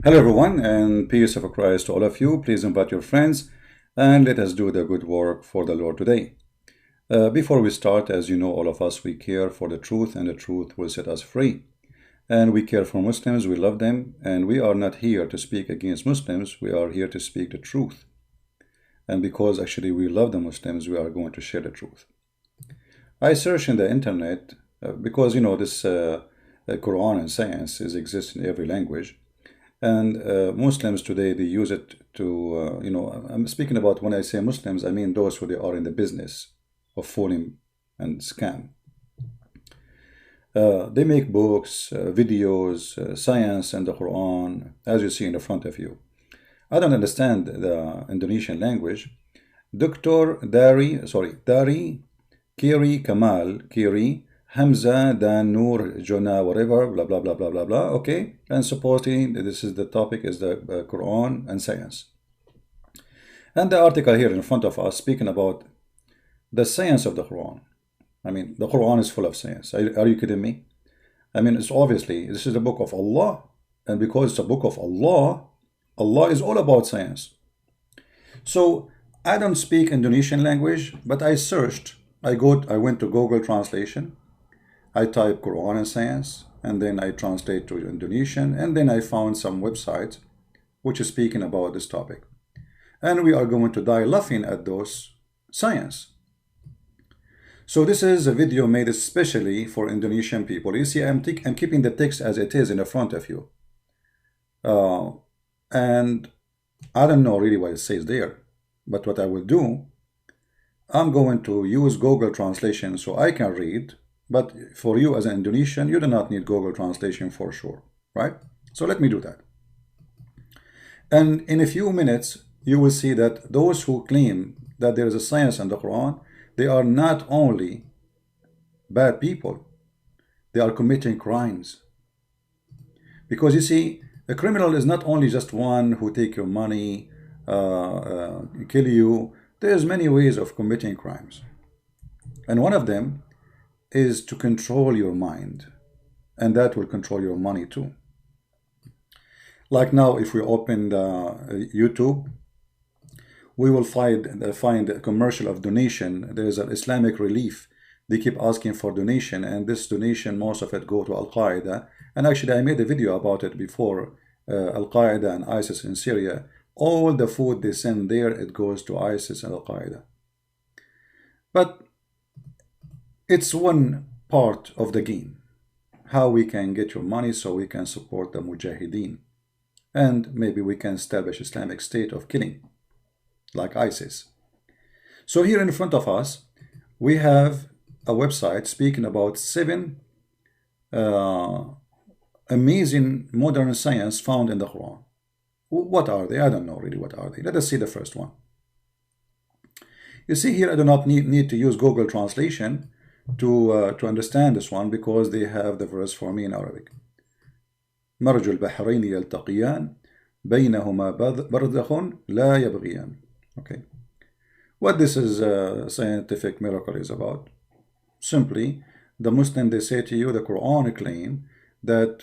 Hello everyone, and peace of Christ to all of you. Please invite your friends and let us do the good work for the Lord today. Before we start, as you know, all of us, we care for the truth, and the truth will set us free. And we care for Muslims, we love them, and we are not here to speak against Muslims, we are here to speak the truth. And because actually we love the Muslims, we are going to share the truth. I search in the internet because you know this Quran and science exist in every language. And Muslims today, they use it to, I'm speaking about when I say Muslims, I mean those who they are in the business of fooling and scam. They make books, videos, science and the Quran, as you see in the front of you. I don't understand the Indonesian language. Dari Kiri Kamal Kiri Hamza Dan Nur Jona whatever blah blah blah blah blah blah. Okay, and supposedly this is the topic is the Quran and science. And the article here in front of us speaking about the science of the Quran. I mean, the Quran is full of science. Are you kidding me? I mean, it's obviously this is the book of Allah, and because it's a book of Allah, Allah is all about science. So I don't speak Indonesian language, but I searched. I went to Google Translation. I type Quran and science, and then I translate to Indonesian, and then I found some websites which is speaking about this topic. And we are going to die laughing at those science. So this is a video made especially for Indonesian people. You see, I'm keeping the text as it is in the front of you. And I don't know really what it says there, but what I will do, I'm going to use Google Translation so I can read. But for you as an Indonesian, you do not need Google Translation for sure, right? So let me do that. And in a few minutes, you will see that those who claim that there is a science in the Quran, they are not only bad people, they are committing crimes. Because you see, a criminal is not only just one who take your money, kill you. There's many ways of committing crimes. And one of them is to control your mind, and that will control your money too. Like now, if we open YouTube, we will find a commercial of donation. There is an Islamic Relief. They keep asking for donation, and this donation, most of it go to Al-Qaeda. And actually, I made a video about it before. Al-Qaeda and ISIS in Syria. All the food they send there, it goes to ISIS and Al-Qaeda. But it's one part of the game, how we can get your money so we can support the Mujahideen, and maybe we can establish Islamic State of killing like ISIS. So here in front of us we have a website speaking about 7 amazing modern science found in the Quran. What are they? I don't know really what are they. Let us see the first one. You see here, I do not need to use Google Translation to understand this one, because they have the verse for me in Arabic. مرج البحرين يلتقيان بينهما برزخ لا يبغيان. Okay, what this is scientific miracle is about. Simply, the Muslim, they say to you, the Quran claim that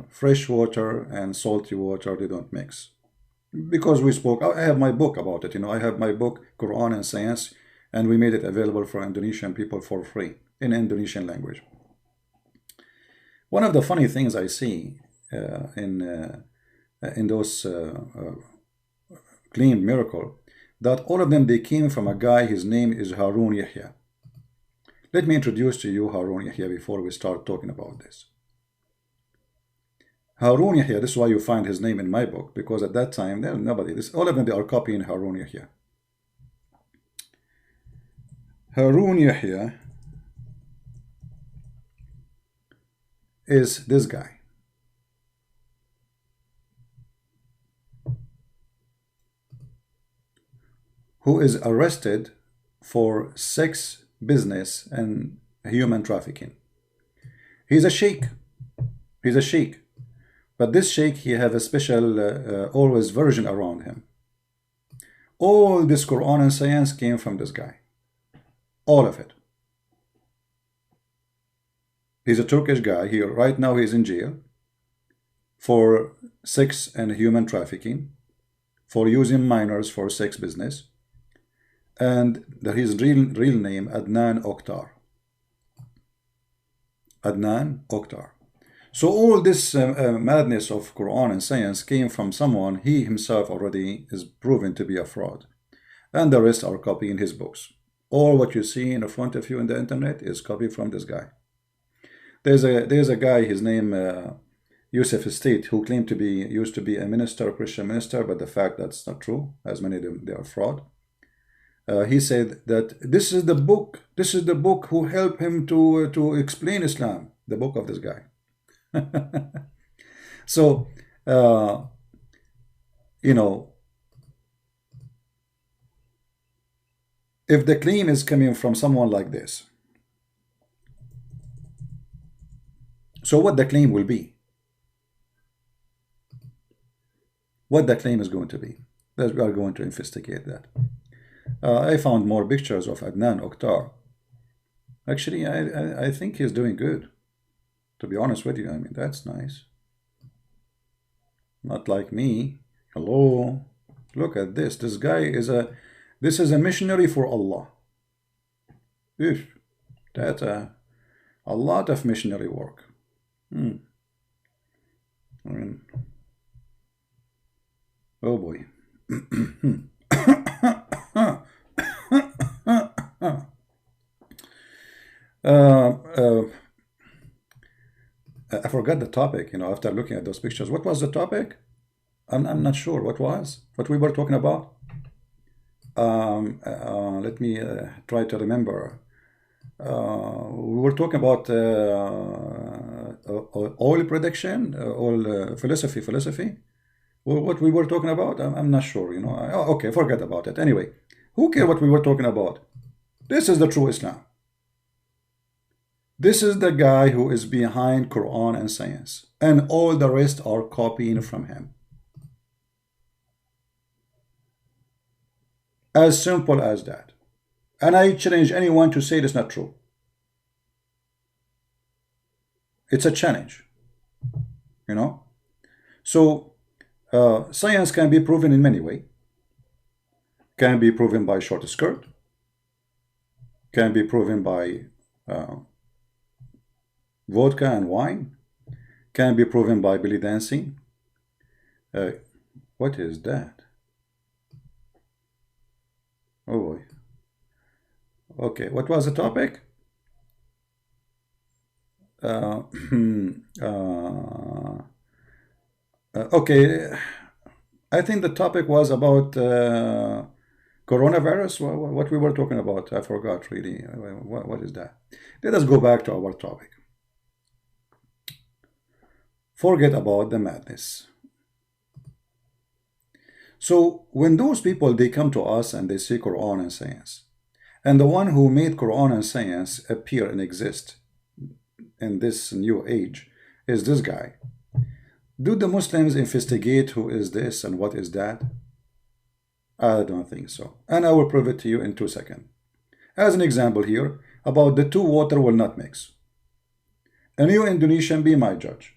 fresh water and salty water, they don't mix. Because we spoke, I have my book about it, I have my book Quran and Science, and we made it available for Indonesian people for free in Indonesian language. One of the funny things I see in those claimed miracle, that all of them, they came from a guy, his name is Harun Yahya. Let me introduce to you Harun Yahya before we start talking about this. Harun Yahya, this is why you find his name in my book, because at that time, there was nobody. All of them, they are copying Harun Yahya. Harun Yahya is this guy. Who is arrested for sex business and human trafficking. He's a sheikh. He's a sheikh. But this sheikh, he have a special always version around him. All this Quran and science came from this guy. All of it. He's a Turkish guy here. Right now he's in jail for sex and human trafficking, for using minors for sex business, and his real name Adnan Oktar. Adnan Oktar. So all this madness of Quran and science came from someone he himself already is proven to be a fraud, and the rest are copying his books. All what you see in front of you in the internet is copied from this guy. There's a guy, his name Yusuf State, who claimed to be used to be a minister, a Christian minister, but the fact that's not true, as many of them they are fraud. He said that this is the book who helped him to explain Islam, the book of this guy. So you know, if the claim is coming from someone like this, so what the claim will be, what the claim is going to be, that we are going to investigate that. I found more pictures of Adnan Oktar. Actually, I think he's doing good, to be honest with you. I mean, that's nice. Not like me. Hello, look at this. This guy is a missionary for Allah. That's a lot of missionary work. I mean, oh boy. I forgot the topic, after looking at those pictures. What was the topic? I'm not sure. What we were talking about? Let me try to remember. We were talking about oil prediction, oil philosophy. What we were talking about? I'm not sure. Okay, forget about it. Anyway, who cares what we were talking about? This is the true Islam. This is the guy who is behind Quran and science, and all the rest are copying from him. As simple as that. And I challenge anyone to say it's not true. It's a challenge. So science can be proven in many ways. Can be proven by short skirt. Can be proven by vodka and wine. Can be proven by belly dancing. What is that? Oh boy. Okay, what was the topic? Okay, I think the topic was about coronavirus. What we were talking about, I forgot really. What is that? Let us go back to our topic. Forget about the madness. So when those people, they come to us and they say Quran and science, and the one who made Quran and science appear and exist in this new age is this guy, do the Muslims investigate who is this and what is that? I don't think so. And I will prove it to you in 2 seconds. As an example here, about the two water will not mix. And you Indonesian, be my judge.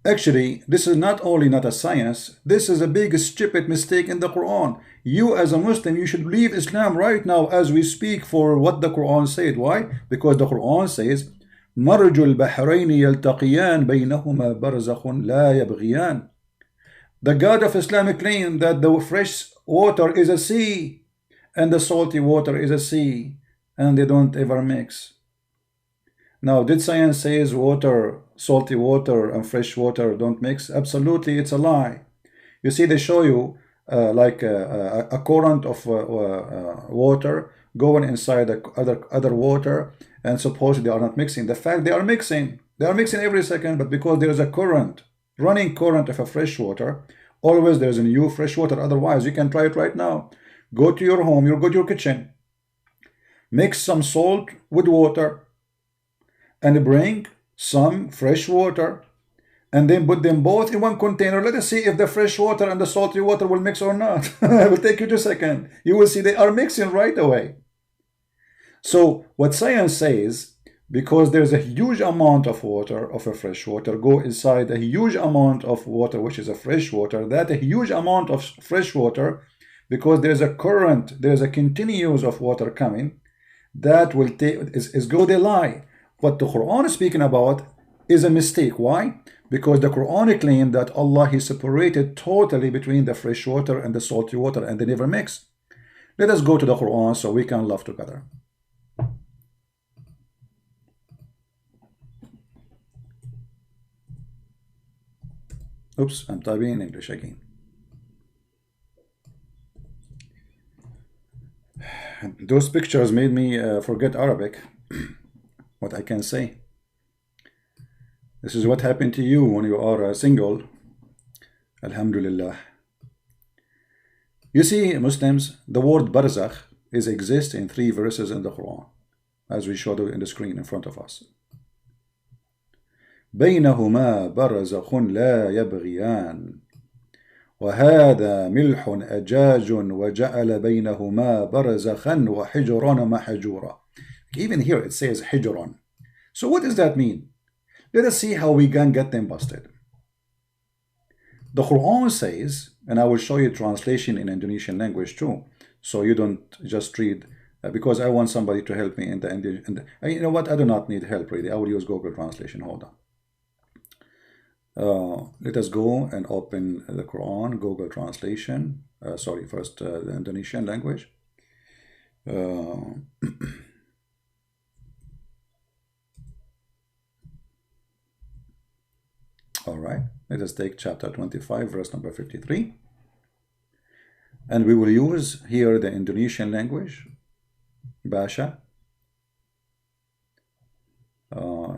Actually, this is not only not a science, this is a big stupid mistake in the Quran. You as a Muslim, you should leave Islam right now as we speak for what the Quran said. Why? Because the Quran says, مَرْجُ الْبَحْرَيْنِ يَلْتَقِيَانِ بَيْنَهُمَا بَرْزَخٌ لَا يَبْغِيَانِ. The God of Islam claimed that the fresh water is a sea and the salty water is a sea, and they don't ever mix. Now, did science say water, salty water and fresh water don't mix? Absolutely, it's a lie. You see, they show you like a current of water going inside the other water, and supposedly they are not mixing. The fact they are mixing every second, but because there is a current, running current of a fresh water, always there is a new fresh water. Otherwise, you can try it right now. Go to your home, you go to your kitchen, mix some salt with water, and bring some fresh water, and then put them both in one container. Let us see if the fresh water and the salty water will mix or not. It will take you 2 seconds. You will see they are mixing right away. So what science says, Because there's a huge amount of water, of a fresh water, go inside a huge amount of water, which is a fresh water. That a huge amount of fresh water, because there's a current, there's a continuous of water coming, that will take is go they lie. What the Quran is speaking about is a mistake. Why? Because the Quran claimed that Allah He separated totally between the fresh water and the salty water, and they never mix. Let us go to the Quran so we can love together. Oops, I'm typing in English again. Those pictures made me forget Arabic. What I can say. This is what happened to you when you are single. Alhamdulillah. You see, Muslims, the word barzakh exists in 3 verses in the Quran, as we showed in the screen in front of us. بينهما برزخ لا يبغيان وهذا ملح أجاج وجعل بينهما برزخا وحجرا محجورا. Even here it says حجرا. So what does that mean? Let us see how we can get them busted. The Quran says, and I will show you translation in Indonesian language too, so you don't just read, because I want somebody to help me in the you know what, I do not need help really. I will use Google Translation. Hold on. Let us go and open the Quran, Google Translation. Sorry, first the Indonesian language. All right, let us take chapter 25, verse number 53. And we will use here the Indonesian language, Basha.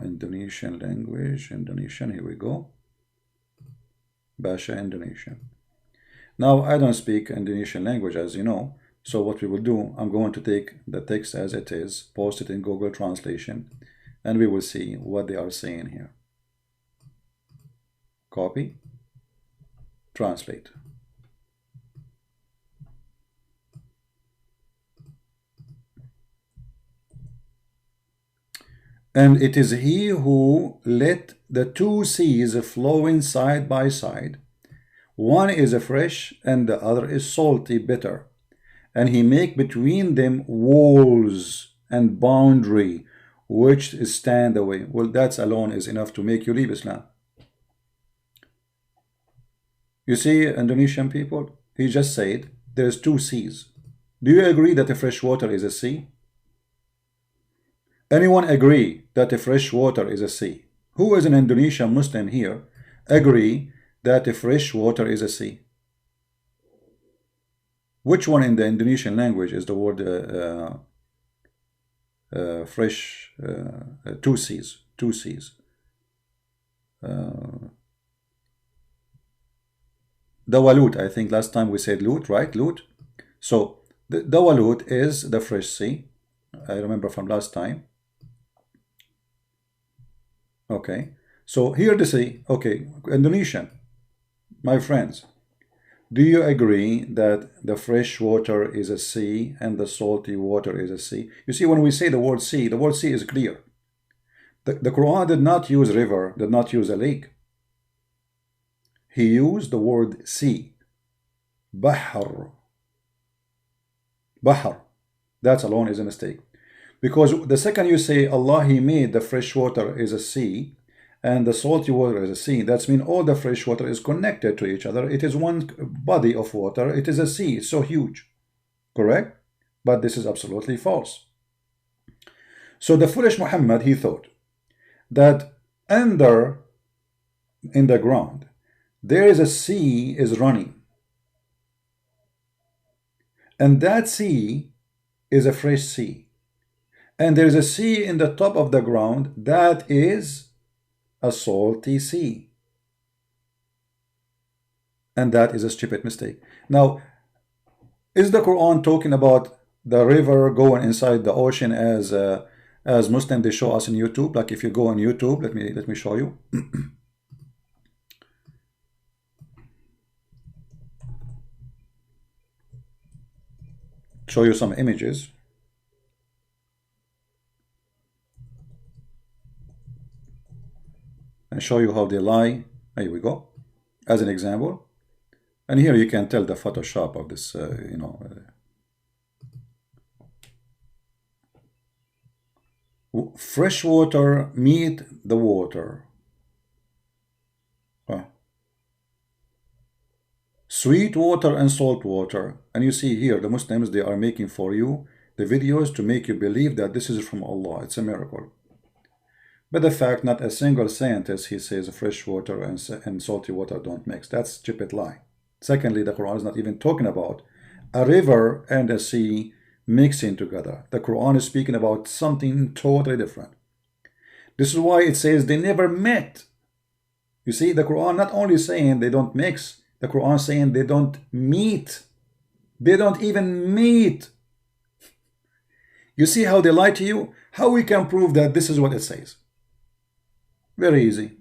Indonesian language, Indonesian, here we go. Basha Indonesian. Now, I don't speak Indonesian language, as you know, so what we will do, I'm going to take the text as it is, post it in Google Translation, and we will see what they are saying here. Copy, translate. And it is he who let the 2 seas flowing side by side. One is fresh and the other is salty, bitter. And he make between them walls and boundary, which stand away. Well, that alone is enough to make you leave Islam. You see, Indonesian people, he just said there's 2 seas. Do you agree that the fresh water is a sea? Anyone agree that the fresh water is a sea? Who is an Indonesian Muslim here agree that the fresh water is a sea? Which one in the Indonesian language is the word fresh? 2 seas. 2 seas. Dawalut, I think last time we said Lut, right? Lut. So the Dawalut is the fresh sea. I remember from last time. Okay, so here they say, okay, Indonesian, my friends, do you agree that the fresh water is a sea and the salty water is a sea? You see, when we say the word sea is clear. The Quran did not use river, did not use a lake. He used the word sea. Bahr. Bahr. That alone is a mistake. Because the second you say Allah He made the fresh water is a sea and the salty water is a sea, that means all the fresh water is connected to each other. It is one body of water. It is a sea. It's so huge. Correct? But this is absolutely false. So the foolish Muhammad, he thought that under in the ground there is a sea is running. And that sea is a fresh sea. And there is a sea in the top of the ground that is a salty sea. And that is a stupid mistake. Now, is the Quran talking about the river going inside the ocean as Muslims they show us in YouTube? Like if you go on YouTube, let me show you. Show you some images. show you how they lie. Here we go, as an example. And here you can tell the Photoshop of this, fresh water meet the water. Sweet water and salt water. And you see here, the Muslims, they are making for you the videos to make you believe that this is from Allah. It's a miracle. But the fact, not a single scientist, he says fresh water and salty water don't mix. That's a stupid lie. Secondly, the Quran is not even talking about a river and a sea mixing together. The Quran is speaking about something totally different. This is why it says they never met. You see, the Quran not only saying they don't mix, the Quran is saying they don't meet. They don't even meet. You see how they lie to you? How we can prove that this is what it says? Very easy.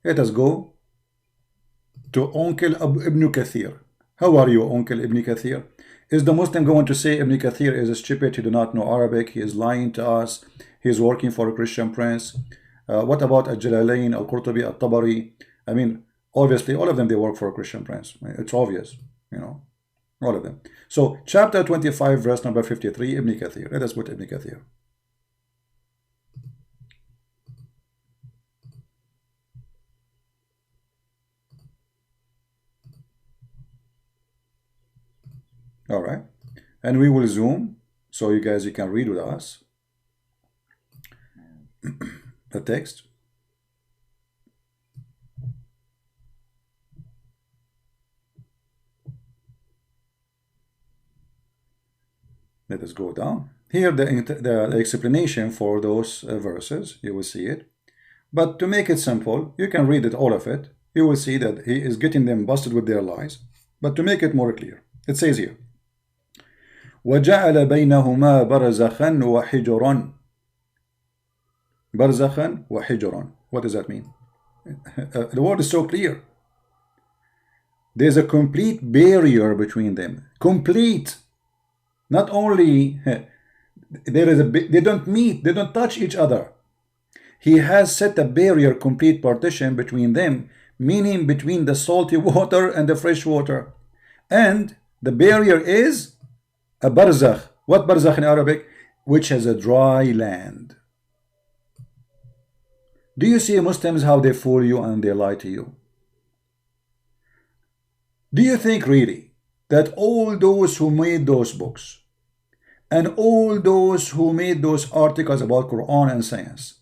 Let us go to Uncle Ibn Kathir. How are you, Uncle Ibn Kathir? Is the Muslim going to say Ibn Kathir is stupid, he do not know Arabic, he is lying to us, he is working for a Christian prince? What about Al-Jalalain, Al-Qurtubi, Al-Tabari? I mean, obviously, all of them, they work for a Christian prince. It's obvious, all of them. So, chapter 25, verse number 53, Ibn Kathir. Let us put Ibn Kathir. All right, and we will zoom so you guys, you can read with us the text. Let us go down here. The explanation for those verses, you will see it. But to make it simple, you can read it, all of it. You will see that he is getting them busted with their lies. But to make it more clear, it says here, وَجَعَلَ بَيْنَهُمَا بَرْزَخًا وَحِجْرًا. بَرْزَخًا وَحِجْرًا. What does that mean? The word is so clear. There's a complete barrier between them. Complete. Not only there is they don't meet, they don't touch each other. He has set a barrier, complete partition between them, meaning between the salty water and the fresh water. And the barrier is a barzakh. What barzakh in Arabic? Which has a dry land. Do you see Muslims how they fool you and they lie to you? Do you think really that all those who made those books and all those who made those articles about Quran and science,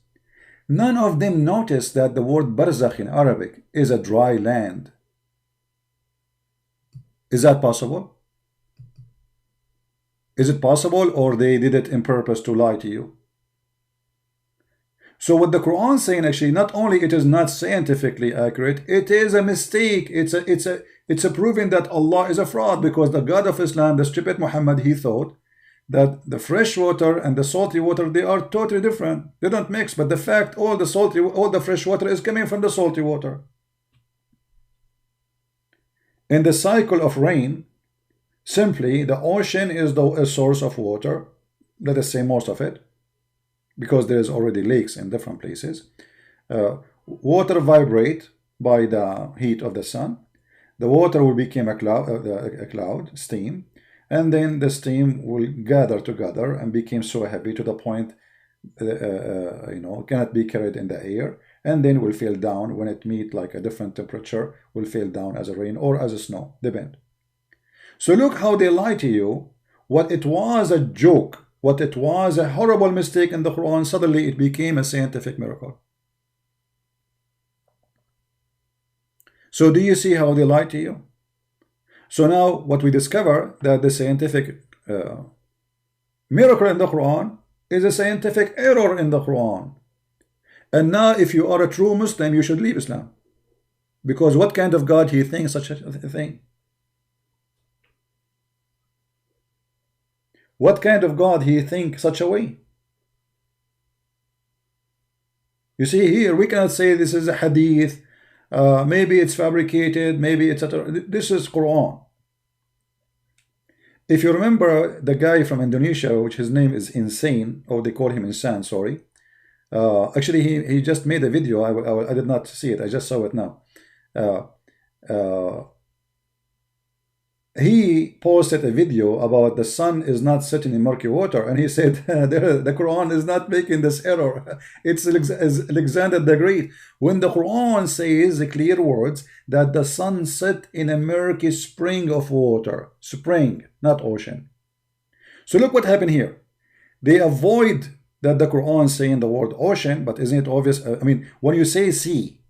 none of them noticed that the word barzakh in Arabic is a dry land? Is that possible? Is it possible, or they did it in purpose to lie to you? So what the Quran is saying, actually, not only it is not scientifically accurate, it is a mistake. It's a proving that Allah is a fraud, because the God of Islam, the stupid Muhammad, he thought that the fresh water and the salty water, they are totally different. They don't mix. But the fact, all the fresh water is coming from the salty water. In the cycle of rain, simply the ocean is a source of water. Let us say most of it, because there is already lakes in different places. Water vibrate by the heat of the sun. The water will become a cloud, steam, and then the steam will gather together and become so heavy to the point cannot be carried in the air, and then will fall down when it meet like a different temperature, will fall down as a rain or as a snow, depend. So look how they lie to you. What it was a joke, what it was a horrible mistake in the Quran, suddenly it became a scientific miracle. So do you see how they lie to you? So now what we discover, that the scientific miracle in the Quran is a scientific error in the Quran. And now if you are a true Muslim, you should leave Islam. Because what kind of God he thinks such a thing? What kind of God he think such a way? You see here, we cannot say this is a hadith, maybe it's fabricated, maybe etc. This is Quran. If you remember the guy from Indonesia, which his name is Insane, or they call him Insan, sorry, Actually, he just made a video. I did not see it. I just saw it now. Uh, uh, he posted a video about the sun is not setting in murky water, and he said the Quran is not making this error. It's Alexander the Great. When the Quran says the clear words that the sun set in a murky spring of water, spring, not ocean. So look what happened here. They avoid that the Quran saying the word ocean, but isn't it obvious? I mean, when you say sea,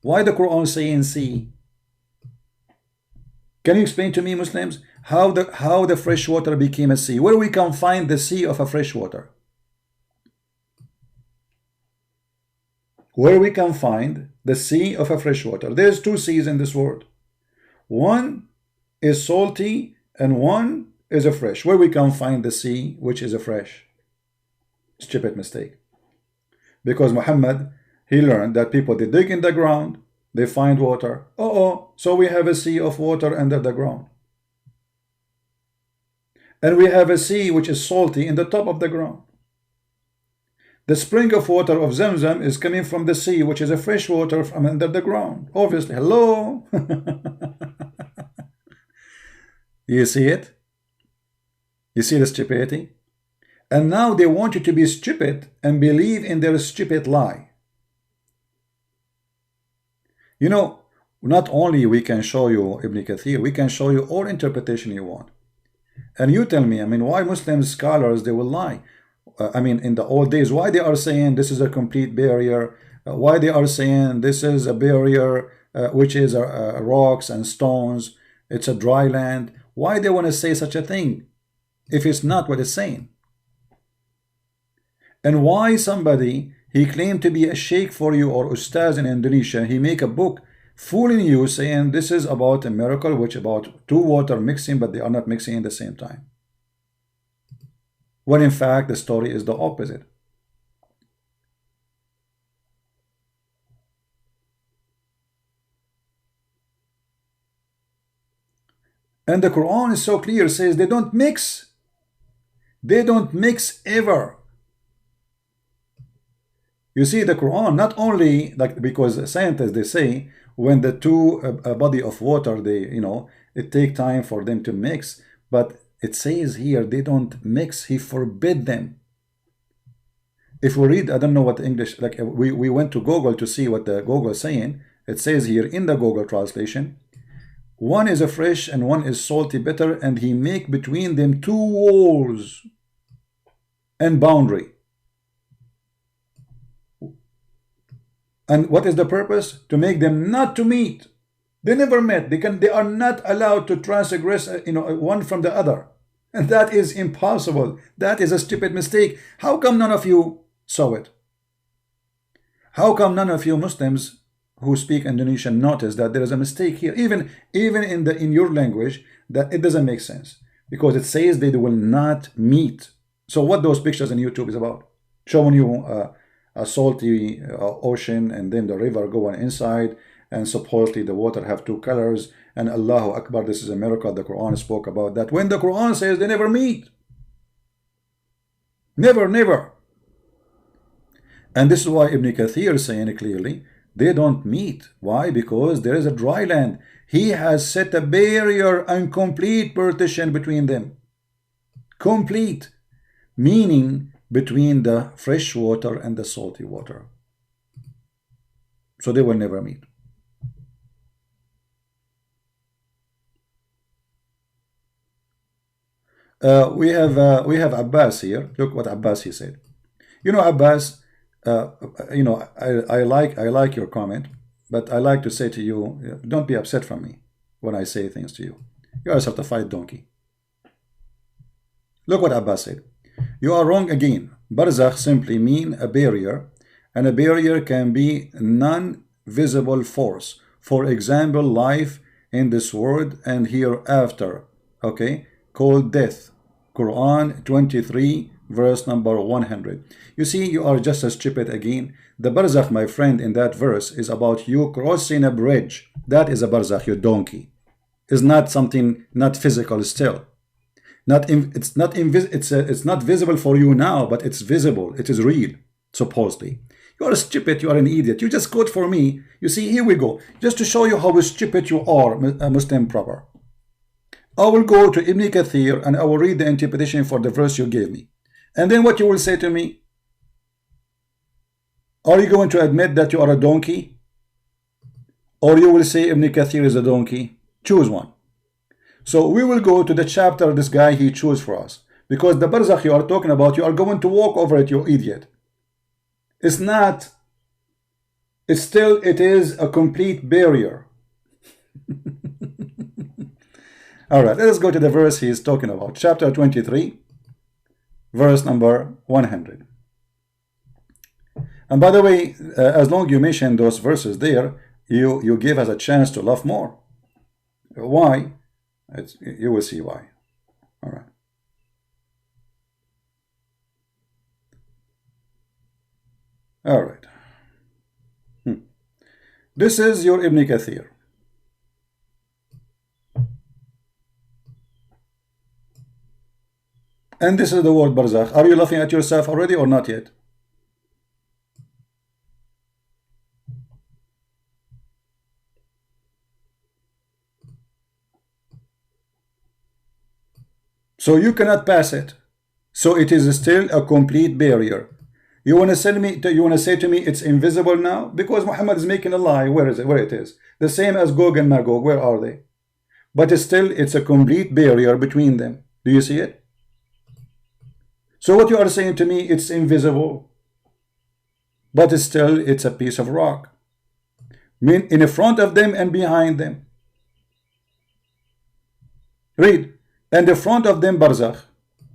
why the Quran saying sea? Can you explain to me, Muslims, how the fresh water became a sea? Where we can find the sea of a fresh water? Where we can find the sea of a fresh water? There's two seas in this world. One is salty and one is a fresh. Where we can find the sea which is a fresh? Stupid mistake. Because Muhammad, he learned that people, they dig in the ground, they find water. So we have a sea of water under the ground. And we have a sea which is salty in the top of the ground. The spring of water of Zamzam is coming from the sea, which is a fresh water from under the ground. Obviously, hello? You see it? You see the stupidity? And now they want you to be stupid and believe in their stupid lie. You know, not only we can show you Ibn Kathir, we can show you all interpretation you want. And you tell me, I mean, why Muslim scholars, they will lie? I mean, in the old days, why they are saying this is a complete barrier? Why they are saying this is a barrier, which is rocks and stones, it's a dry land? Why they want to say such a thing if it's not what it's saying? And why somebody, he claimed to be a sheikh for you or ustaz in Indonesia, he make a book fooling you saying this is about a miracle, which about two water mixing, but they are not mixing at the same time. When in fact the story is the opposite. And the Quran is so clear, says they don't mix. They don't mix ever. You see, the Quran, not only like, because scientists, they say when the two body of water, they, you know, it take time for them to mix, but it says here they don't mix. He forbid them. If we read, I don't know what English, like we went to Google to see what the Google is saying. It says here in the Google translation, one is a fresh and one is salty bitter, and he make between them two walls and boundary. And what is the purpose? To make them not to meet. They never met. They are not allowed to transgress, one from the other. And that is impossible. That is a stupid mistake. How come none of you saw it? How come none of you Muslims who speak Indonesian notice that there is a mistake here, even in your language, that it doesn't make sense, because it says they will not meet. So what those pictures on YouTube is about, showing you a salty ocean and then the river going inside, and supposedly the water have two colors, and Allahu Akbar, this is a miracle. The Quran spoke about that, when the Quran says they never meet. Never. And this is why Ibn Kathir is saying it clearly, they don't meet. Why? Because there is a dry land. He has set a barrier and complete partition between them. Complete, meaning between the fresh water and the salty water. So they will never meet. We have Abbas here. Look what Abbas he said. You know, Abbas, I like your comment, but I like to say to you, don't be upset from me when I say things to you. You are a certified donkey. Look what Abbas said. You are wrong again. Barzakh simply mean a barrier, and a barrier can be non-visible force. For example, life in this world and hereafter, okay, called death. Quran 23 verse number 100. You see, you are just as stupid again. The barzakh, my friend, in that verse is about you crossing a bridge. That is a barzakh, you donkey. It's not something, not physical still. It's not visible for you now, but it's visible. It is real. supposedly. You are stupid, you are an idiot. You just quote for me. You see, here we go. Just to show you how stupid you are, Muslim proper. I will go to Ibn Kathir and I will read the interpretation for the verse you gave me. And then what you will say to me? Are you going to admit that you are a donkey? Or you will say Ibn Kathir is a donkey? Choose one. So we will go to the chapter this guy he chose for us. Because the barzakh you are talking about, you are going to walk over it, you idiot. It's not. It's still, it is a complete barrier. Alright, let us go to the verse he is talking about. Chapter 23, verse number 100. And by the way, as long as you mention those verses there, you give us a chance to laugh more. Why? You will see why. Alright. Alright. This is your Ibn Kathir. And this is the word barzakh. Are you laughing at yourself already or not yet? So you cannot pass it. So it is still a complete barrier. You want to say to me it's invisible now? Because Muhammad is making a lie. Where is it? Where it is? The same as Gog and Magog. Where are they? But it's a complete barrier between them. Do you see it? So what you are saying to me, it's invisible. But it's a piece of rock. In front of them and behind them. Read. And in front of them barzakh.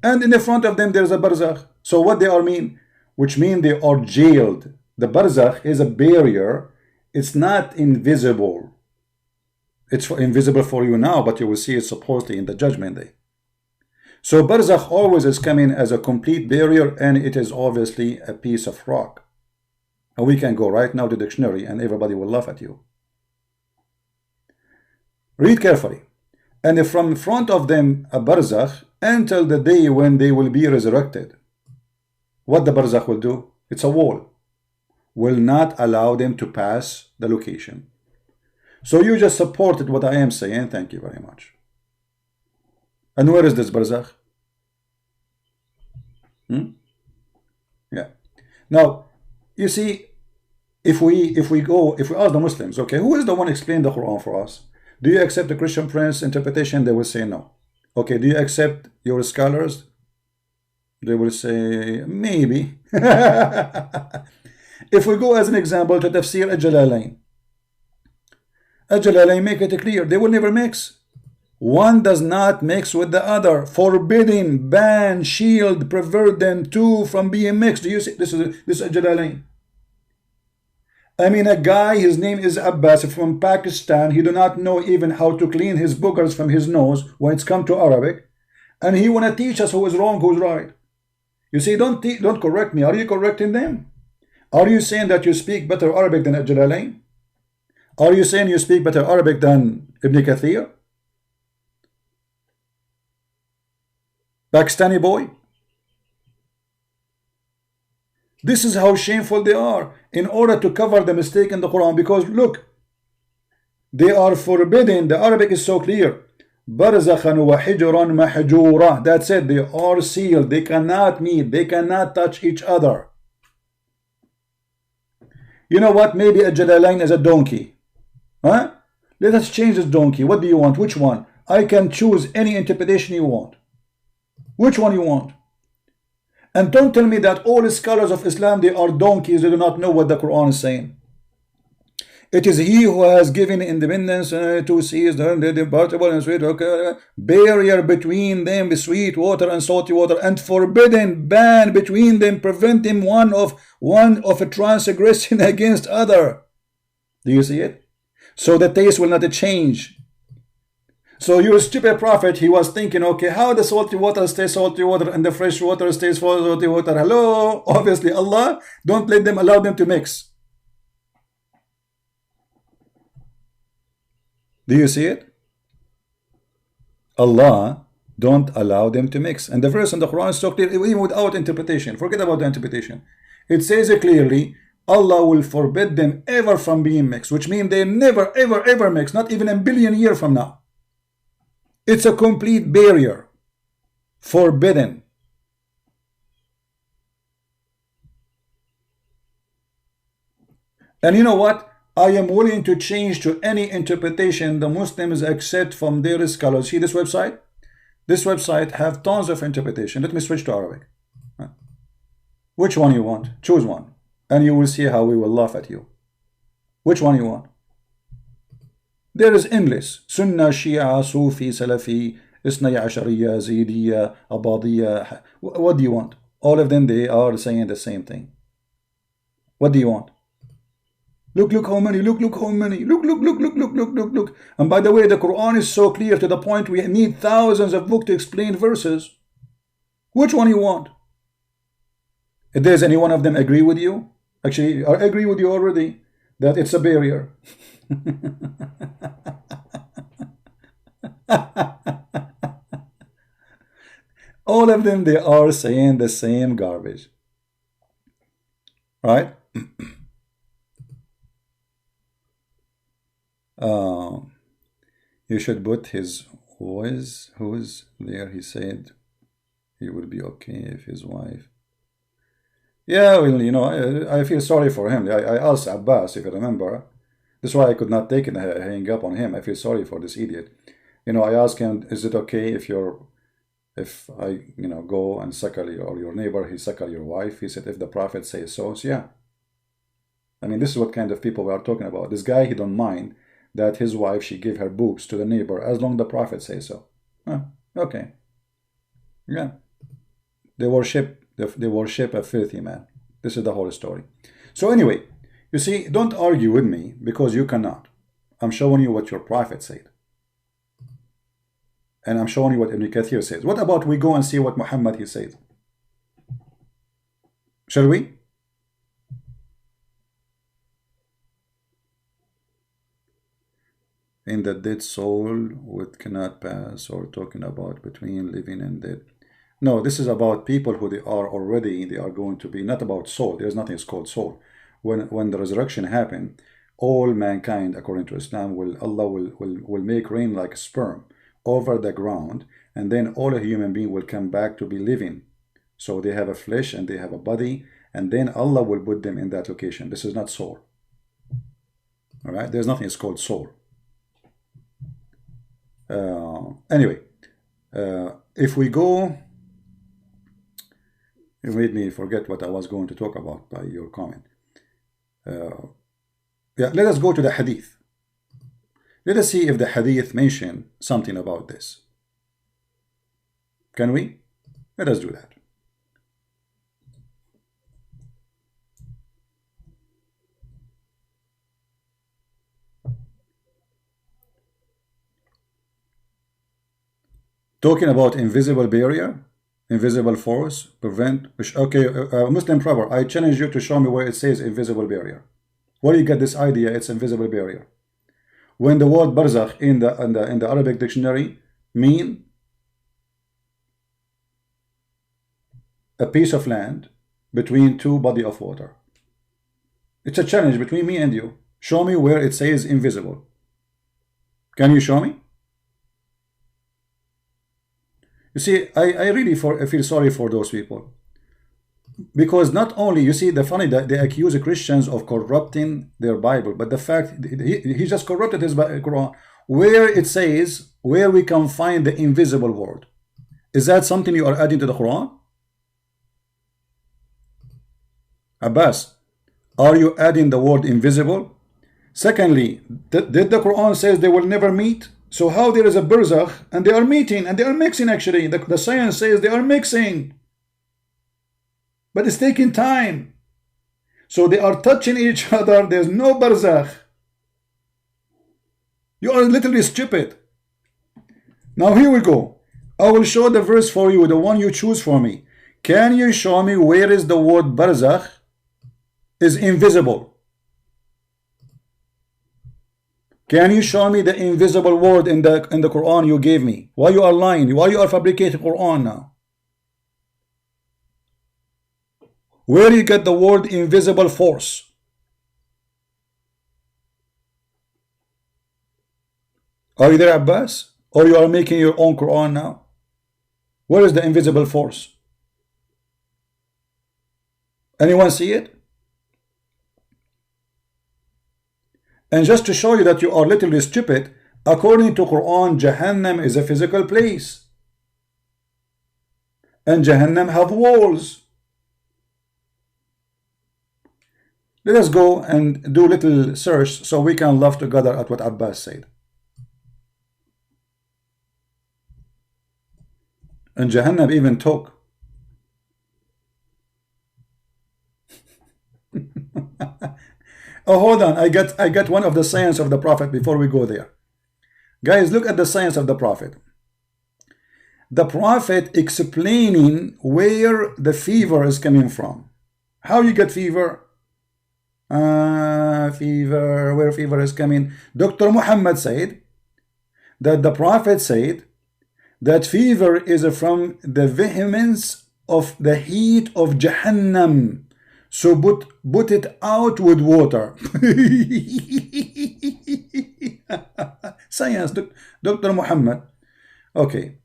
And in the front of them there's a barzakh. So what they are mean? Which mean they are jailed. The barzakh is a barrier. It's not invisible. It's invisible for you now, but you will see it supposedly in the judgment day. So barzakh always is coming as a complete barrier, and it is obviously a piece of rock. And we can go right now to the dictionary and everybody will laugh at you. Read carefully. And from front of them a barzakh until the day when they will be resurrected. What the barzakh will do? It's a wall. Will not allow them to pass the location. So you just supported what I am saying. Thank you very much. And where is this barzakh? Yeah. Now, you see, if we ask the Muslims, okay, who is the one explaining the Quran for us? Do you accept the Christian Prince interpretation? They will say no. Okay, do you accept your scholars? They will say maybe. If we go as an example to Tafsir al-Jalalain, al-Jalalain make it clear they will never mix. One does not mix with the other. Forbidden, ban, shield, prevent them two from being mixed. Do you see? This is al-Jalalain. I mean, a guy, his name is Abbas from Pakistan. He do not know even how to clean his boogers from his nose when it's come to Arabic, and he want to teach us who is wrong, who's right. You see, don't correct me. Are you correcting them? Are you saying that you speak better Arabic than Al-Jalalain? Are you saying you speak better Arabic than Ibn Kathir? Pakistani boy? This is how shameful they are in order to cover the mistake in the Quran. Because look, they are forbidden. The Arabic is so clear. Barzakhan wa hijran mahjura. That's it. They are sealed. They cannot meet. They cannot touch each other. You know what? Maybe a Jalalain is a donkey. Huh? Let us change this donkey. What do you want? Which one? I can choose any interpretation you want. Which one you want? And don't tell me that all scholars of Islam, they are donkeys. They do not know what the Quran is saying. It is he who has given independence to seas, the departable and sweet, okay, barrier between them, sweet water and salty water, and forbidden, ban between them, preventing one of a transgression against other. Do you see it? So the taste will not change. So your stupid prophet, he was thinking, okay, how the salty water stays salty water and the fresh water stays salty water? Hello? Obviously, Allah, don't let them allow them to mix. Do you see it? Allah don't allow them to mix. And the verse in the Quran is so clear, even without interpretation. Forget about the interpretation. It says it clearly, Allah will forbid them ever from being mixed, which means they never, ever, ever mix, not even a billion years from now. It's a complete barrier. Forbidden. And you know what? I am willing to change to any interpretation the Muslims accept from their scholars. See this website? This website have tons of interpretation. Let me switch to Arabic. Which one you want? Choose one. And you will see how we will laugh at you. Which one you want? There is endless. Sunnah, Shia, Sufi, Salafi, Isnai Ashariya, Zaydiyya, Abadiyya. What do you want? All of them, they are saying the same thing. What do you want? Look how many, look how many, look. And by the way, the Quran is so clear to the point we need thousands of books to explain verses. Which one you want? Does any one of them agree with you? Actually, I agree with you already that it's a barrier. All of them, they are saying the same garbage. Right? You should put his voice. Who is there? He said he would be okay if his wife. Yeah, well, you know, I feel sorry for him. I asked Abbas, if you remember. That's why I could not take it and hang up on him. I feel sorry for this idiot. You know, I asked him, is it okay if I, you know, go and suckle your neighbor, he suckle your wife? He said, if the Prophet says so, so yeah. I mean, this is what kind of people we are talking about. This guy, he don't mind that his wife, she give her boobs to the neighbor as long as the Prophet says so. Okay. Yeah. They worship a filthy man. This is the whole story. So anyway, you see, don't argue with me because you cannot. I'm showing you what your Prophet said. And I'm showing you what Ibn Kathir says. What about we go and see what Muhammad he said? Shall we? In the dead soul, what cannot pass, or talking about between living and dead. No, this is about people who they are already, they are going to be, not about soul. There's nothing called soul. When the resurrection happen, all mankind, according to Islam, Allah will make rain like sperm over the ground, and then all a human being will come back to be living. So they have a flesh and they have a body, and then Allah will put them in that location. This is not soul. All right, there's nothing called soul. Anyway, if we go, you made me forget what I was going to talk about by your comment. Yeah, let us go to the hadith. Let us see if the hadith mention something about this. Can we? Let us do that. Talking about invisible barrier, invisible force, prevent. Okay, Muslim proverb. I challenge you to show me where it says invisible barrier. Where do you get this idea? It's invisible barrier. When the word barzakh in the Arabic dictionary mean a piece of land between two body of water. It's a challenge between me and you. Show me where it says invisible. Can you show me? You see, I really feel sorry for those people. Because not only, you see, the funny that they accuse the Christians of corrupting their Bible, but the fact he just corrupted his Quran. Where it says, where we can find the invisible word. Is that something you are adding to the Quran? Abbas, are you adding the word invisible? Secondly, did the Quran says they will never meet? So how there is a barzakh and they are meeting and they are mixing actually. The science says they are mixing. But it's taking time. So they are touching each other. There's no barzakh. You are literally stupid. Now here we go. I will show the verse for you, the one you choose for me. Can you show me where is the word barzakh is invisible? Can you show me the invisible word in the Quran you gave me? Why you are lying? Why you are fabricating Quran now? Where you get the word invisible force? Are you there, Abbas? Or you are making your own Quran now? Where is the invisible force? Anyone see it? And just to show you that you are literally stupid, according to Quran, Jahannam is a physical place. And Jahannam have walls. Let us go and do a little search so we can laugh together at what Abbas said. And Jahannam even talk. Oh, hold on. I got one of the sayings of the Prophet before we go there. Guys, look at the sayings of the Prophet. The Prophet explaining where the fever is coming from. How you get fever? Fever, where fever is coming. Dr. Muhammad said that the Prophet said that fever is from the vehemence of the heat of Jahannam. So put it out with water. Science, Dr. Muhammad. Okay.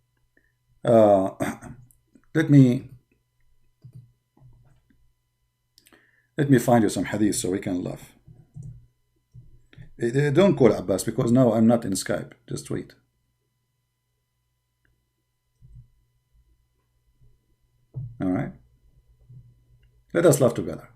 Let me find you some hadith so we can laugh. Don't call Abbas because now I'm not in Skype. Just wait. All right. Let us laugh together.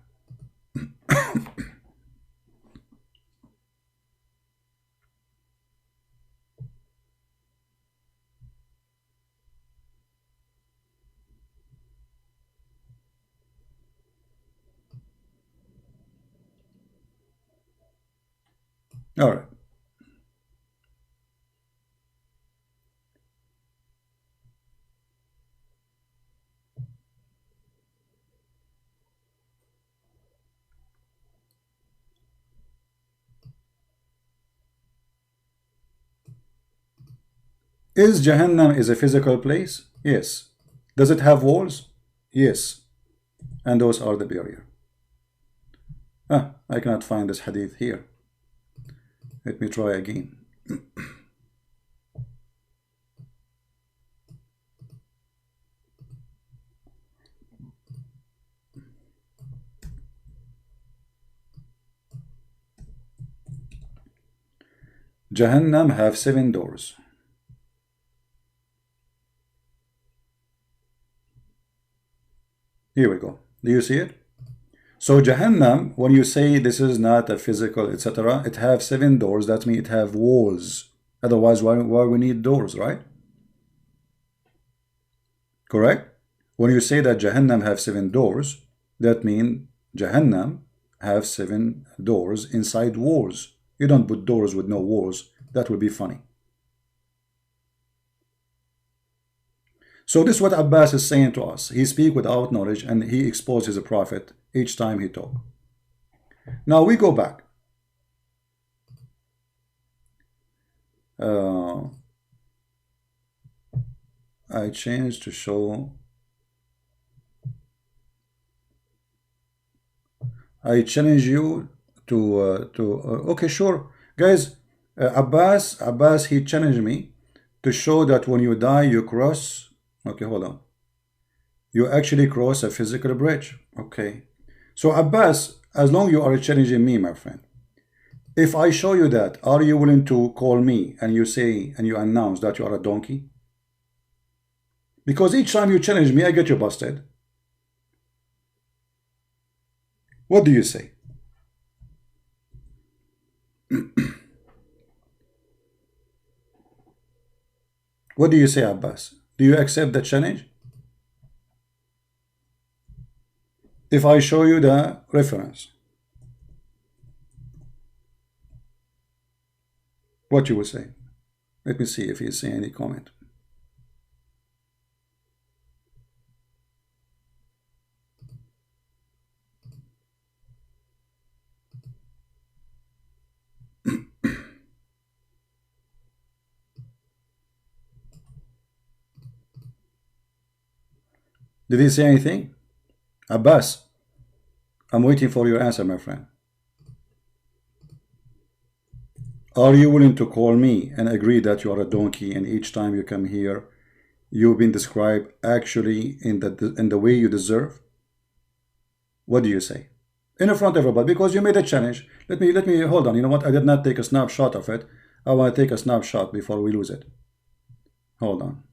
All right. Is Jahannam is a physical place? Yes. Does it have walls? Yes. And those are the barrier. I cannot find this hadith here. Let me try again. Jahannam have 7 doors. Here we go. Do you see it? So Jahannam, when you say this is not a physical, etc., it have 7 doors. That means it have walls. Otherwise, why we need doors, right? Correct? When you say that Jahannam have 7 doors, that means Jahannam have 7 doors inside walls. You don't put doors with no walls. That would be funny. So this is what Abbas is saying to us. He speaks without knowledge and he exposes a prophet each time he talk. Now we go back. I changed to show. I challenge you to okay, sure, guys. Abbas, he challenged me to show that when you die, you cross. Okay, hold on. You actually cross a physical bridge. Okay. So Abbas, as long you are challenging me, my friend, if I show you that, are you willing to call me and you say and you announce that you are a donkey? Because each time you challenge me, I get you busted. What do you say? What do you say, Abbas? Do you accept the challenge? If I show you the reference, what you will say? Let me see if you see any comment. Did he say anything? Abbas, I'm waiting for your answer, my friend. Are you willing to call me and agree that you are a donkey, and each time you come here, you've been described actually in the way you deserve? What do you say? In front of everybody, because you made a challenge. Let me hold on. You know what? I did not take a snapshot of it. I want to take a snapshot before we lose it. Hold on.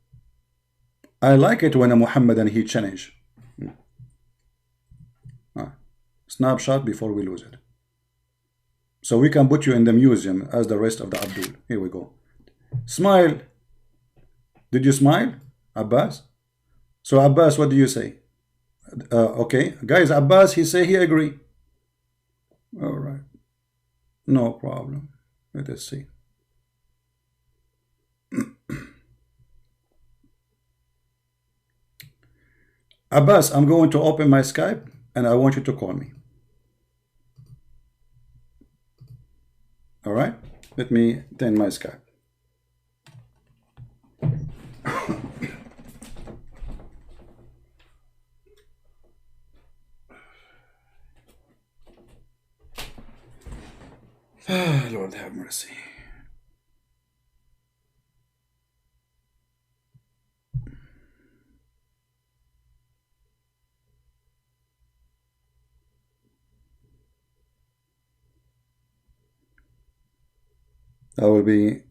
I like it when a Muhammadan he challenge. Snapshot before we lose it. So we can put you in the museum as the rest of the Abdul. Here we go. Smile. Did you smile, Abbas? So Abbas, what do you say? Okay, guys, Abbas, he say he agree. All right, no problem. Let us see. Abbas, I'm going to open my Skype and I want you to call me. All right, let me turn my Skype. Lord have mercy. I will be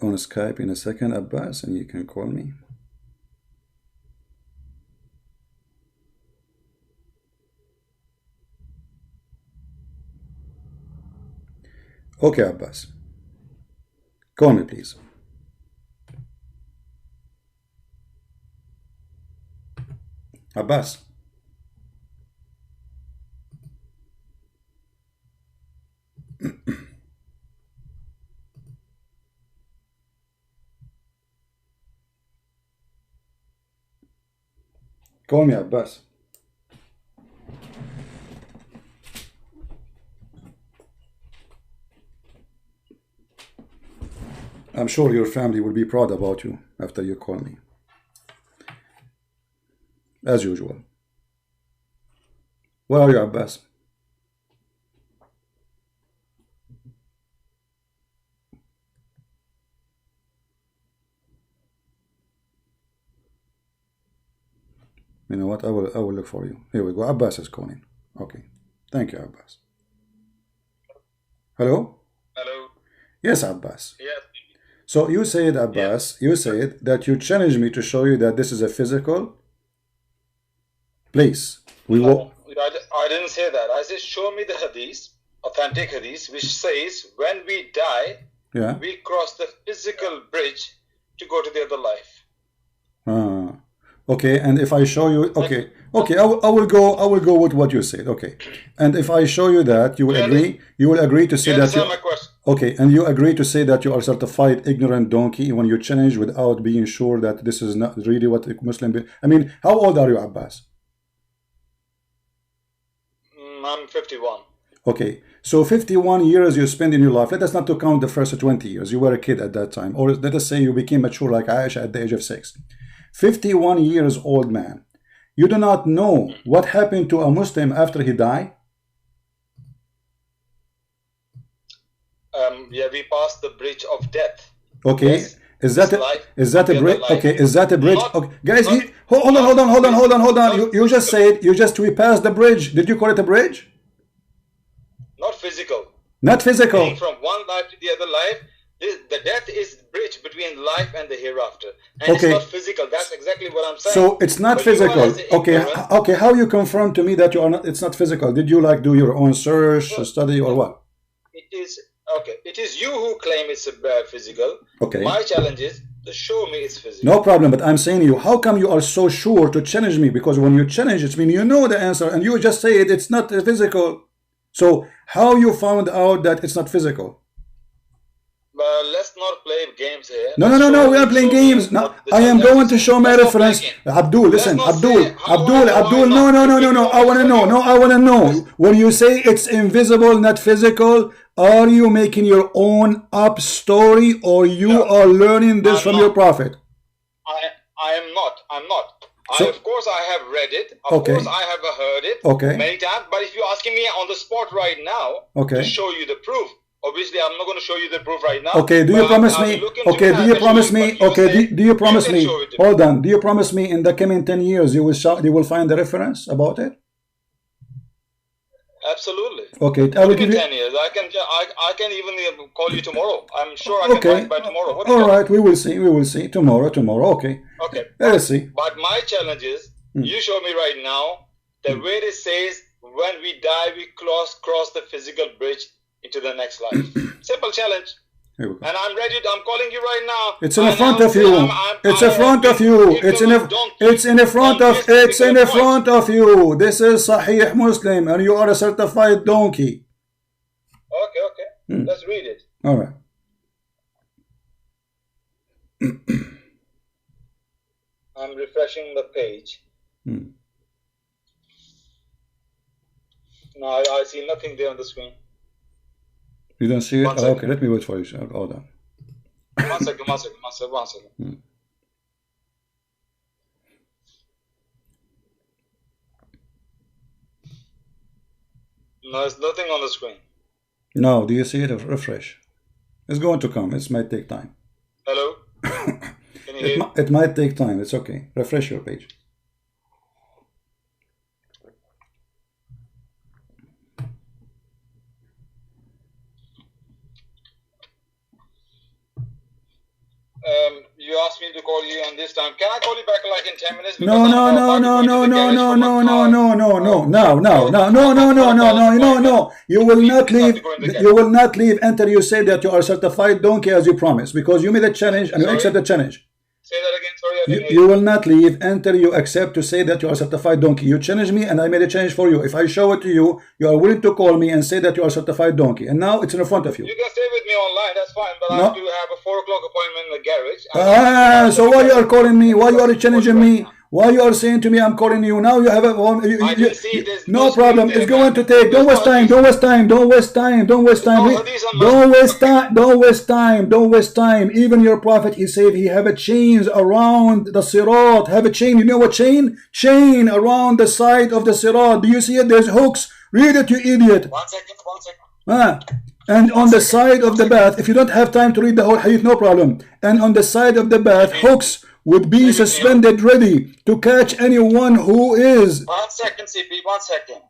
on Skype in a second, Abbas, and you can call me. Okay, Abbas. Call me, please. Abbas. Call me, Abbas. I'm sure your family will be proud about you after you call me. As usual. Where are you, Abbas? You know what? I will look for you. Here we go. Abbas is calling. Okay. Thank you, Abbas. Hello? Hello. Yes, Abbas. Yes. So you said, Abbas, you said that you challenged me to show you that this is a physical place. I didn't say that. I said, show me the hadith, authentic hadith, which says when we die, we cross the physical bridge to go to the other life. Okay, and if I show you, okay, I will go with what you said. Okay, and if I show you that, you will agree. You will agree to say that you. My question. Okay, and you agree to say that you are certified ignorant donkey when you challenge without being sure that this is not really what a Muslim. I mean, how old are you, Abbas? I'm 51. Okay, so 51 years you spend in your life. Let us not to count the first 20 years. You were a kid at that time, or let us say you became mature like Aisha at the age of 6. 51 years old man. You do not know what happened to a Muslim after he died? Yeah, we passed the bridge of death. Okay. Yes. Is that a bridge? Okay, is that a bridge? Okay, guys, hold on. You just said we passed the bridge. Did you call it a bridge? Not physical. Not physical. Going from one life to the other life. The death is the bridge between life and the hereafter, and it's not physical. That's exactly what I'm saying. So it's not physical. Okay. How you confirm to me that you are not? It's not physical. Did you like do your own search, study, or what? It is okay. It is you who claim it's physical. Okay. My challenge is to show me it's physical. No problem. But I'm saying you. How come you are so sure to challenge me? Because when you challenge, it means you know the answer, and you just say it's not physical. So how you found out that it's not physical? But let's not play games here. No. We are playing games. No, I am going to show my reference. Abdul, listen. Abdul. No. I want to know. No, I want to know. When you say it's invisible, not physical, are you making your own up story, or you are learning this from your prophet? I am not. I'm not. Of course, I have read it. Of course, I have heard it many times. But if you're asking me on the spot right now to show you the proof, obviously, I'm not going to show you the proof right now. Okay, do you promise me? Okay, do you promise me? Okay, do you promise me? Hold on. Do you promise me in the coming 10 years you will find the reference about it? Absolutely. Okay, I will give you 10 years. I can even call you tomorrow. I'm sure I can find by tomorrow. All right, we will see. We will see tomorrow. Okay. Okay. Let's see. But my challenge is, you show me right now the way it says when we die, we cross the physical bridge into the next life. Simple challenge. Here we go. And I'm ready. I'm calling you right now. It's in front of you. It's in front of you. It's in front of you. This is Sahih Muslim, and you are a certified donkey. Okay. Let's read it. All right. I'm refreshing the page. No, I see nothing there on the screen. You don't see it? Oh, okay, let me wait for you. Hold on. One second. No, there's nothing on the screen. No, do you see it? Refresh. It's going to come. It might take time. Hello? Can you hear? It might take time. It's okay. Refresh your page. You asked me to call you on this time. Can I call you back like in 10 minutes? No. You will not leave until you say that you are certified donkey as you promised, because you made a challenge and you accept the challenge. Say that again. Sorry, you will not leave until you accept to say that you are certified donkey. You challenged me and I made a challenge for you. If I show it to you, you are willing to call me and say that you are certified donkey. And now it's in front of you. You can stay with me online, that's fine. But I have to have a 4 o'clock appointment in the garage. So why you are calling me? Why you are challenging me? Why you are saying to me I'm calling you? Now you have a no problem. It's going to take. Don't waste time. Even your prophet, he said he have a chains around the sirat. Have a chain. You know what chain? Chain around the side of the sirat. Do you see it? There's hooks. Read it, you idiot. One second. And on the side of the bath, if you don't have time to read the whole hadith, no problem. And on the side of the bath, hooks would be suspended ready to catch anyone who is. 1 second, CP, 1 second.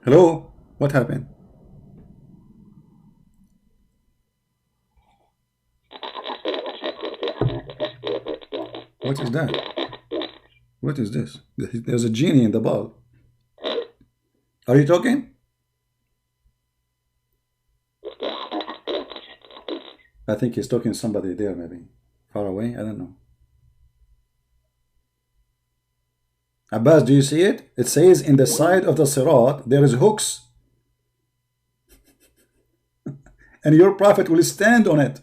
Hello? What happened? What is that? What is this? There's a genie in the ball. Are you talking? I think he's talking to somebody there, maybe. Far away? I don't know. Abbas, do you see it? It says in the side of the sirat, there is hooks. And your prophet will stand on it.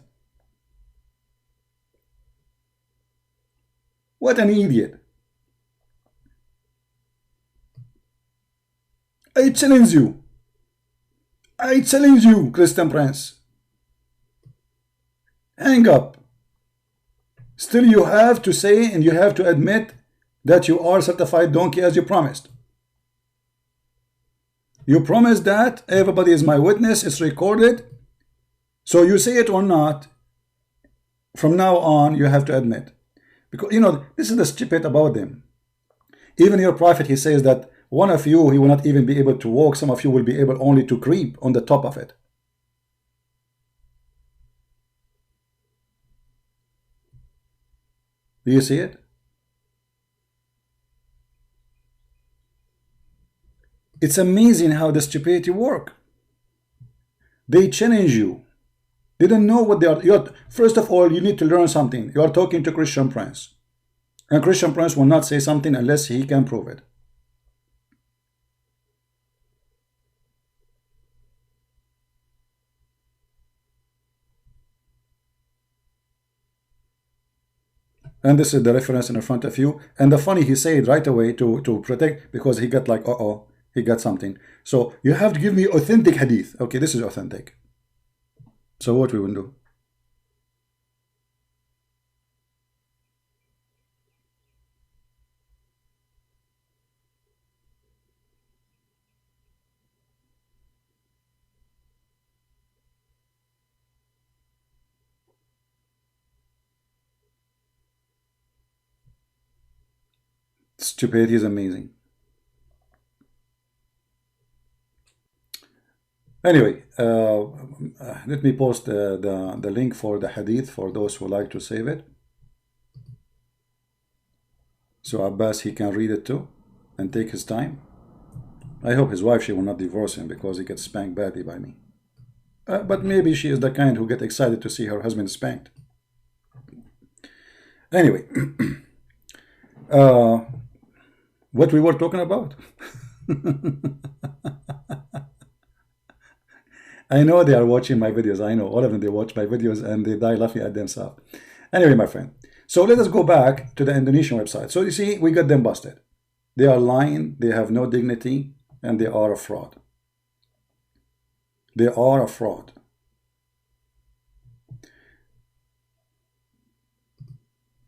What an idiot. I challenge you. Christian Prince. Hang up. Still you have to say and you have to admit that you are certified donkey as you promised. You promised that. Everybody is my witness. It's recorded. So you say it or not, from now on you have to admit. Because, you know, this is the stupid about them. Even your prophet, he says that one of you, he will not even be able to walk. Some of you will be able only to creep on the top of it. Do you see it? It's amazing how the stupidity work. They challenge you. They don't know what they are. First of all, you need to learn something. You are talking to Christian Prince. And Christian Prince will not say something unless he can prove it. And this is the reference in front of you. And the funny, he said right away to protect, because he got like, uh-oh, he got something. So you have to give me authentic hadith. Okay, this is authentic. So what we will do? Stupidity is amazing. Anyway, let me post the link for the hadith for those who like to save it. So Abbas, he can read it too and take his time. I hope his wife, she will not divorce him because he gets spanked badly by me. But maybe she is the kind who get excited to see her husband spanked. Anyway, what we were talking about? I know they are watching my videos. I know all of them, they watch my videos and they die laughing at themselves. Anyway, my friend. So let us go back to the Indonesian website. So you see, we got them busted. They are lying, they have no dignity, and they are a fraud. They are a fraud.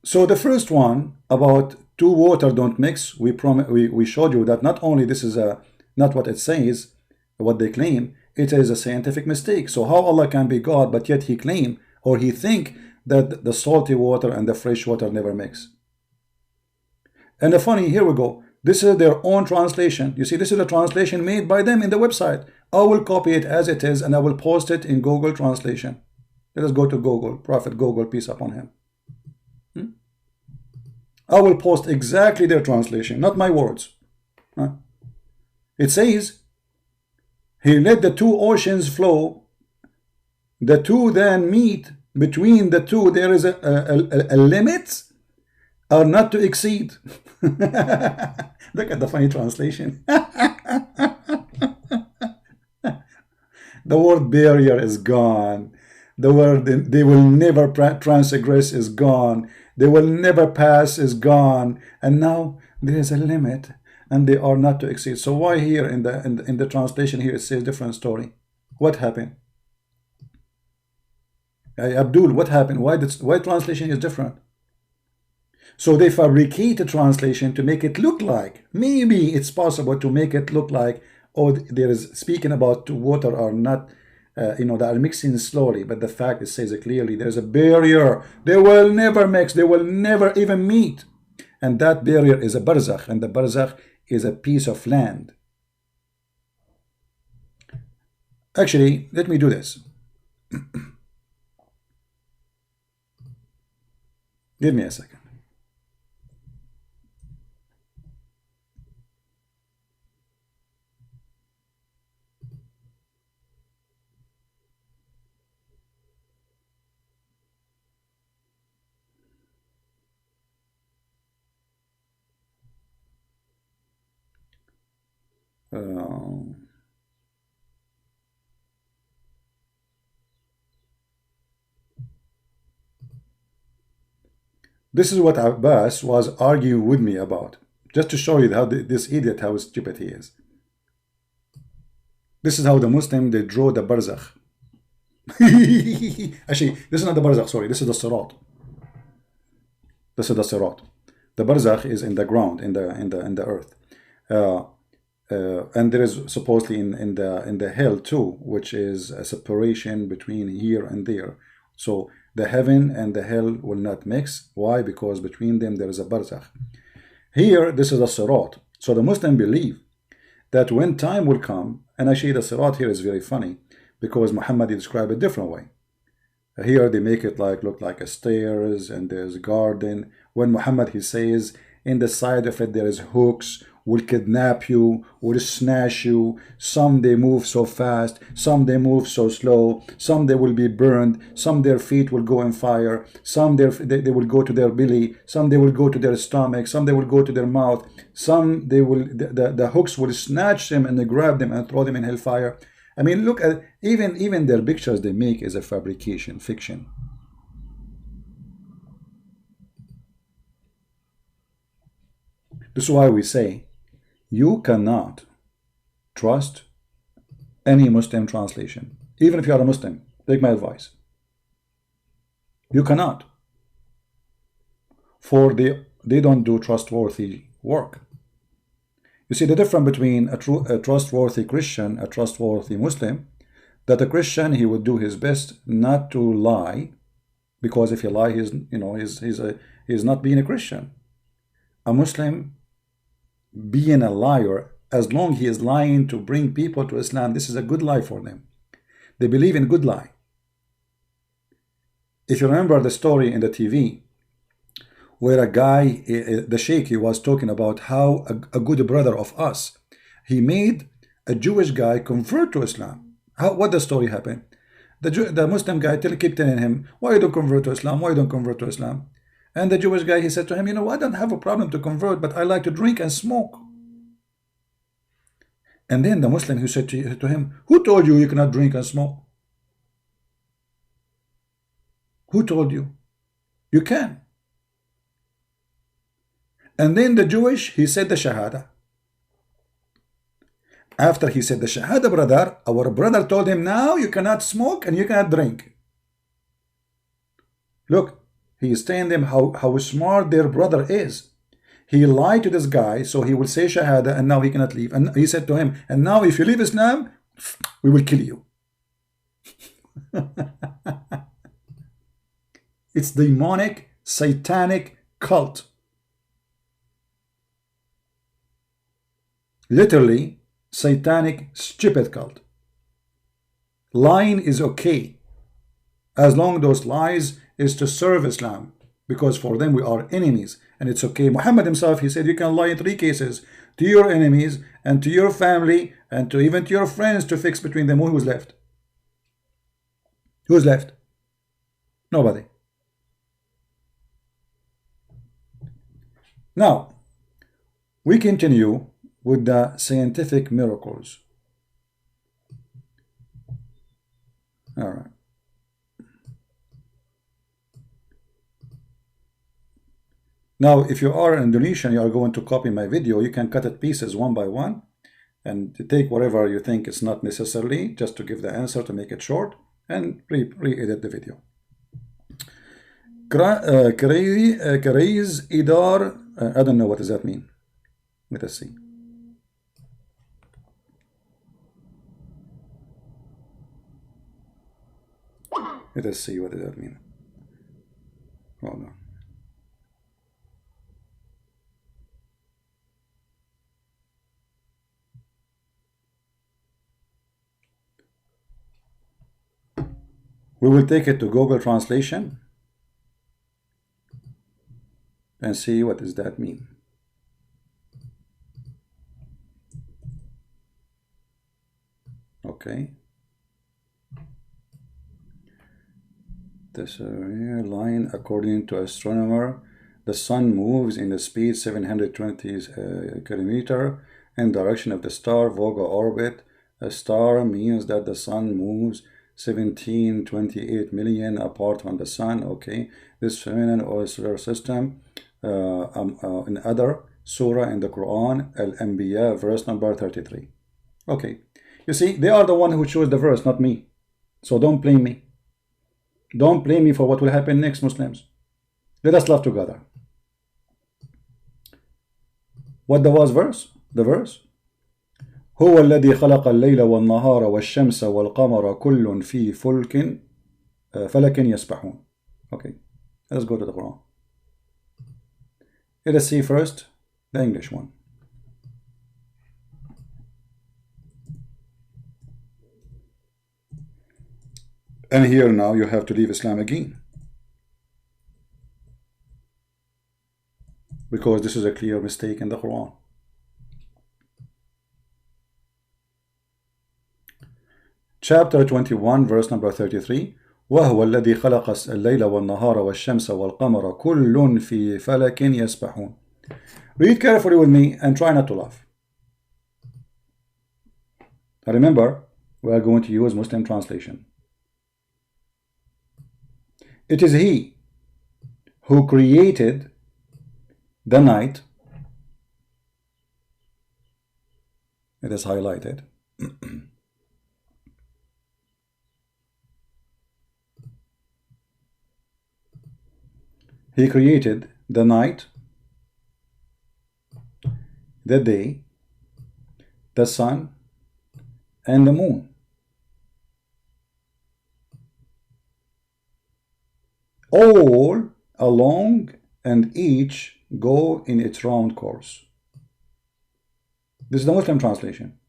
So the first one about two water don't mix, we showed you that not only this is not what it says, what they claim, it is a scientific mistake. So how Allah can be God, but yet he claim or he think that the salty water and the fresh water never mix. And the funny, here we go. This is their own translation. You see, this is a translation made by them in the website. I will copy it as it is and I will post it in Google Translation. Let us go to Google, Prophet Google, peace upon him. I will post exactly their translation, not my words. It says, he let the two oceans flow, the two then meet, between the two there is a limit or not to exceed. Look at the funny translation. The word barrier is gone. The word they will never transgress is gone. They will never pass is gone. And now there is a limit and they are not to exceed. So why here in the translation here it says different story? What happened? Abdul, what happened? Why translation is different? So they fabricate a translation to make it look like, maybe it's possible to make it look like, oh, there is speaking about water or not, they are mixing slowly, but the fact it says it clearly, there's a barrier. They will never mix, they will never even meet. And that barrier is a barzakh, and the barzakh is a piece of land. Actually, let me do this. Give me a second. This is what Abbas was arguing with me about, just to show you how this idiot, how stupid he is. This is how the Muslim, they draw the barzakh. Actually, this is not the barzakh, sorry, this is the sirat. This is the sirat. The barzakh is in the ground, in the earth. And there is supposedly in the hell too, which is a separation between here and there. So the heaven and the hell will not mix. Why? Because between them there is a barzakh. Here, this is a sirat. So the Muslim believe that when time will come, and actually the sirat here is very funny because Muhammad described it a different way. Here they make it look like a stairs and there's a garden. When Muhammad, he says in the side of it there is hooks, will kidnap you, will snatch you. Some they move so fast, some they move so slow, some they will be burned, some their feet will go in fire, some they will go to their belly, some they will go to their stomach, some they will go to their mouth, some they will the hooks will snatch them and they grab them and throw them in hellfire. I mean, look at even their pictures they make is a fabrication, fiction. This is why we say you cannot trust any Muslim translation. Even if you are a Muslim, take my advice. You cannot. For they don't do trustworthy work. You see the difference between a trustworthy Christian, a trustworthy Muslim, that a Christian, he would do his best not to lie, because if you lie, he's not being a Christian. A Muslim being a liar, as long he is lying to bring people to Islam, this is a good lie for them. They believe in good lie. If you remember the story in the TV, where a guy, the sheikh, he was talking about how a good brother of us, he made a Jewish guy convert to Islam. What the story happened? The Muslim guy kept telling him, why you don't convert to Islam? Why you don't convert to Islam? And the Jewish guy, he said to him, I don't have a problem to convert, but I like to drink and smoke. And then the Muslim, who said to him, who told you you cannot drink and smoke? Who told you? You can. And then the Jewish, he said the Shahada. After he said the Shahada, brother, our brother told him, now you cannot smoke and you cannot drink. Look, he is telling them how smart their brother is. He lied to this guy, so he will say Shahada, and now he cannot leave. And he said to him, and now if you leave Islam, we will kill you. It's demonic, satanic cult. Literally, satanic, stupid cult. Lying is okay, as long as those lies is to serve Islam, because for them we are enemies, and it's okay. Muhammad himself, he said you can lie in 3 cases: to your enemies, and to your family, and to even to your friends, to fix between them. Who's left? Who's left? Nobody. Now, we continue with the scientific miracles. All right. Now, if you are Indonesian, you are going to copy my video, you can cut it pieces one by one and take whatever you think is not necessarily, just to give the answer, to make it short, and re-edit the video. Craze idar, I don't know what does that mean. Let us see. Let us see what does that mean. Hold on. We will take it to Google Translation and see what does that mean. Okay. This line, according to astronomer, the sun moves in the speed 720 kilometer in direction of the star Vega orbit. A star means that the sun moves 1728 million apart from the sun. Okay, this feminine or solar system in other surah in the Quran, Al-Anbiya, verse number 33. Okay, you see, they are the one who chose the verse, not me. So don't blame me. Don't blame me for what will happen next, Muslims. Let us love together. What was verse? The verse. هو الذي خلق الليل والنهار والشمس والقمر كل في فلك يسبحون. Okay, let's go to the Quran. Let us see first the English one. And here now you have to leave Islam again, because this is a clear mistake in the Quran. Chapter 21, verse number 33. وهو الذي خلق الليل والنهار والشمس والقمر كل في فلك يسبحون. Read carefully with me and try not to laugh. Remember, we are going to use Muslim translation. It is He who created the night It is highlighted. He created the night, the day, the sun, and the moon. All along and each go in its round course. This is the Muslim translation.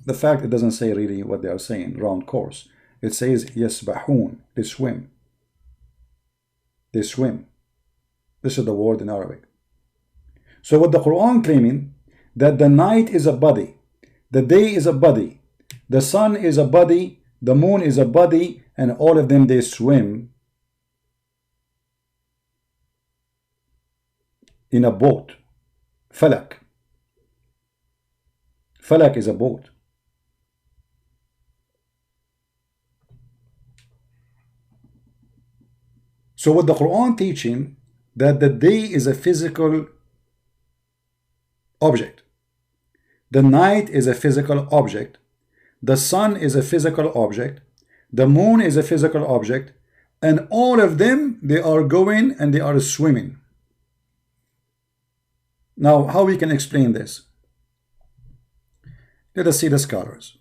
The fact it doesn't say really what they are saying, round course. It says yasbahun, they swim. They swim. This is the word in Arabic. So what the Quran claiming, that the night is a body, the day is a body, the sun is a body, the moon is a body, and all of them they swim in a boat. Falak. Falak is a boat. So what the Quran teaching, that the day is a physical object, the night is a physical object, the sun is a physical object, the moon is a physical object, and all of them, they are going and they are swimming. Now, how we can explain this? Let us see the scholars.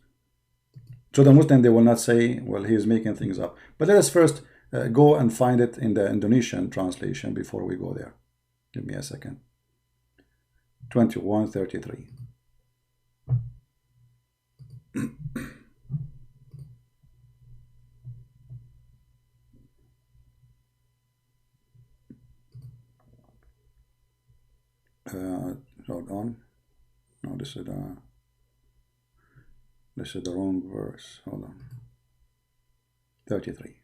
So the Muslim, they will not say, well, he is making things up. But let us first go and find it in the Indonesian translation before we go there. Give me a second. 2133. Hold on. No, this is the wrong verse. Hold on. 33.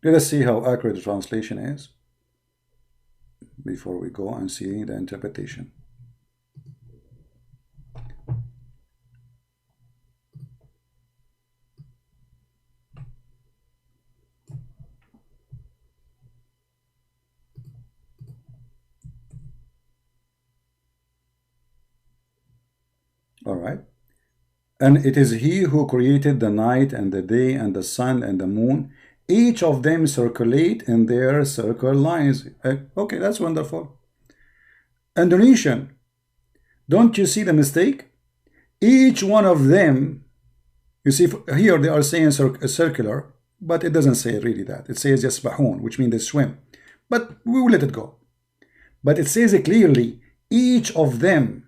Let us see how accurate the translation is before we go and see the interpretation. All right. And it is he who created the night and the day and the sun and the moon. Each of them circulate in their circle lines. Okay, that's wonderful. Indonesian, don't you see the mistake? Each one of them, you see here they are saying circular, but it doesn't say really that. It says yasbahun, which means they swim. But we will let it go. But it says it clearly, each of them.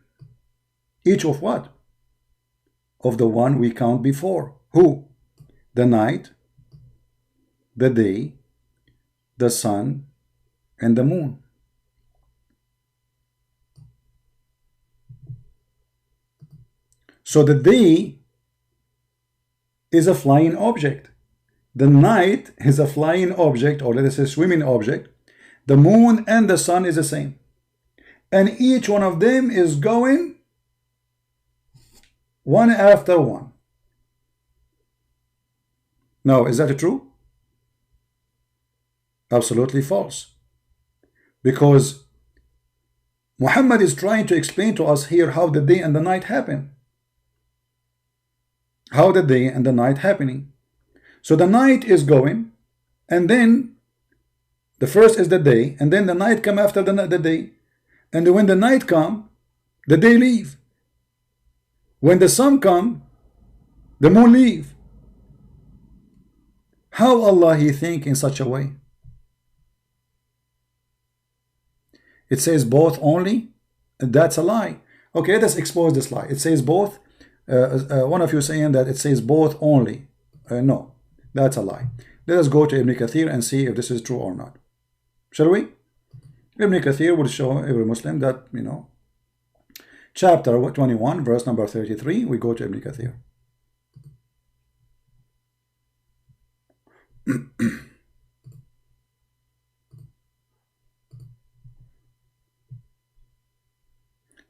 Each of what? Of the one we count before. Who? The night, the day, the sun, and the moon. So the day is a flying object. The night is a flying object, or let us say swimming object. The moon and the sun is the same. And each one of them is going one after one. Now, is that true? Absolutely false. Because Muhammad is trying to explain to us here how the day and the night happen. How the day and the night happening. So the night is going, and then the first is the day, and then the night come after the day. And when the night come, the day leave. When the sun come, the moon leave. How Allah he think in such a way? It says both only. That's a lie. Okay, let us expose this lie. It says both. One of you saying that it says both only. No, that's a lie. Let us go to Ibn Kathir and see if this is true or not. Shall we? Ibn Kathir will show every Muslim that, you know, chapter 21, verse number 33, we go to Ibn Kathir.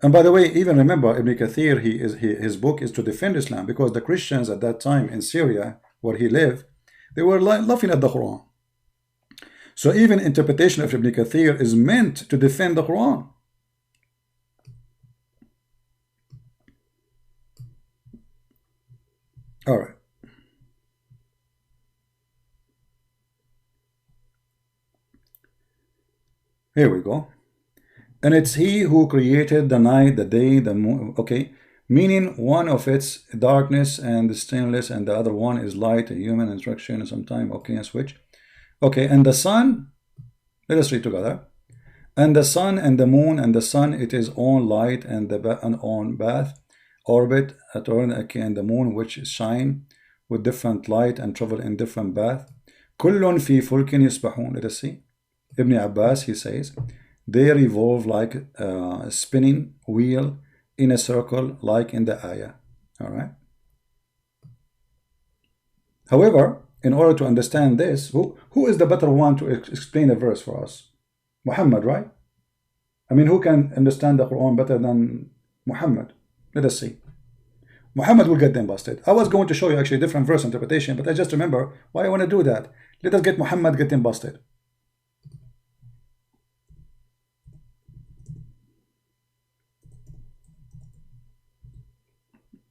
And by the way, even remember, Ibn Kathir, his book is to defend Islam, because the Christians at that time in Syria, where he lived, they were laughing at the Quran. So even interpretation of Ibn Kathir is meant to defend the Quran. All right. Here we go. And it's he who created the night, the day, the moon. Okay. Meaning one of its darkness and stainless, and the other one is light, a human instruction, and sometime. Okay, and switch. Okay, and the sun, let us read together. And the sun and the moon and the sun, it is own light, and the own bath, orbit, okay, and the moon which shine with different light and travel in different path. كل في فلك يسبحون. Let us see. Ibn Abbas, he says, they revolve like a spinning wheel in a circle, like in the ayah. All right. However, in order to understand this, who is the better one to explain a verse for us? Muhammad, right? I mean, who can understand the Quran better than Muhammad? Let us see. Muhammad will get them busted. I was going to show you actually a different verse interpretation, but I just remember why I want to do that. Let us get Muhammad, get them busted.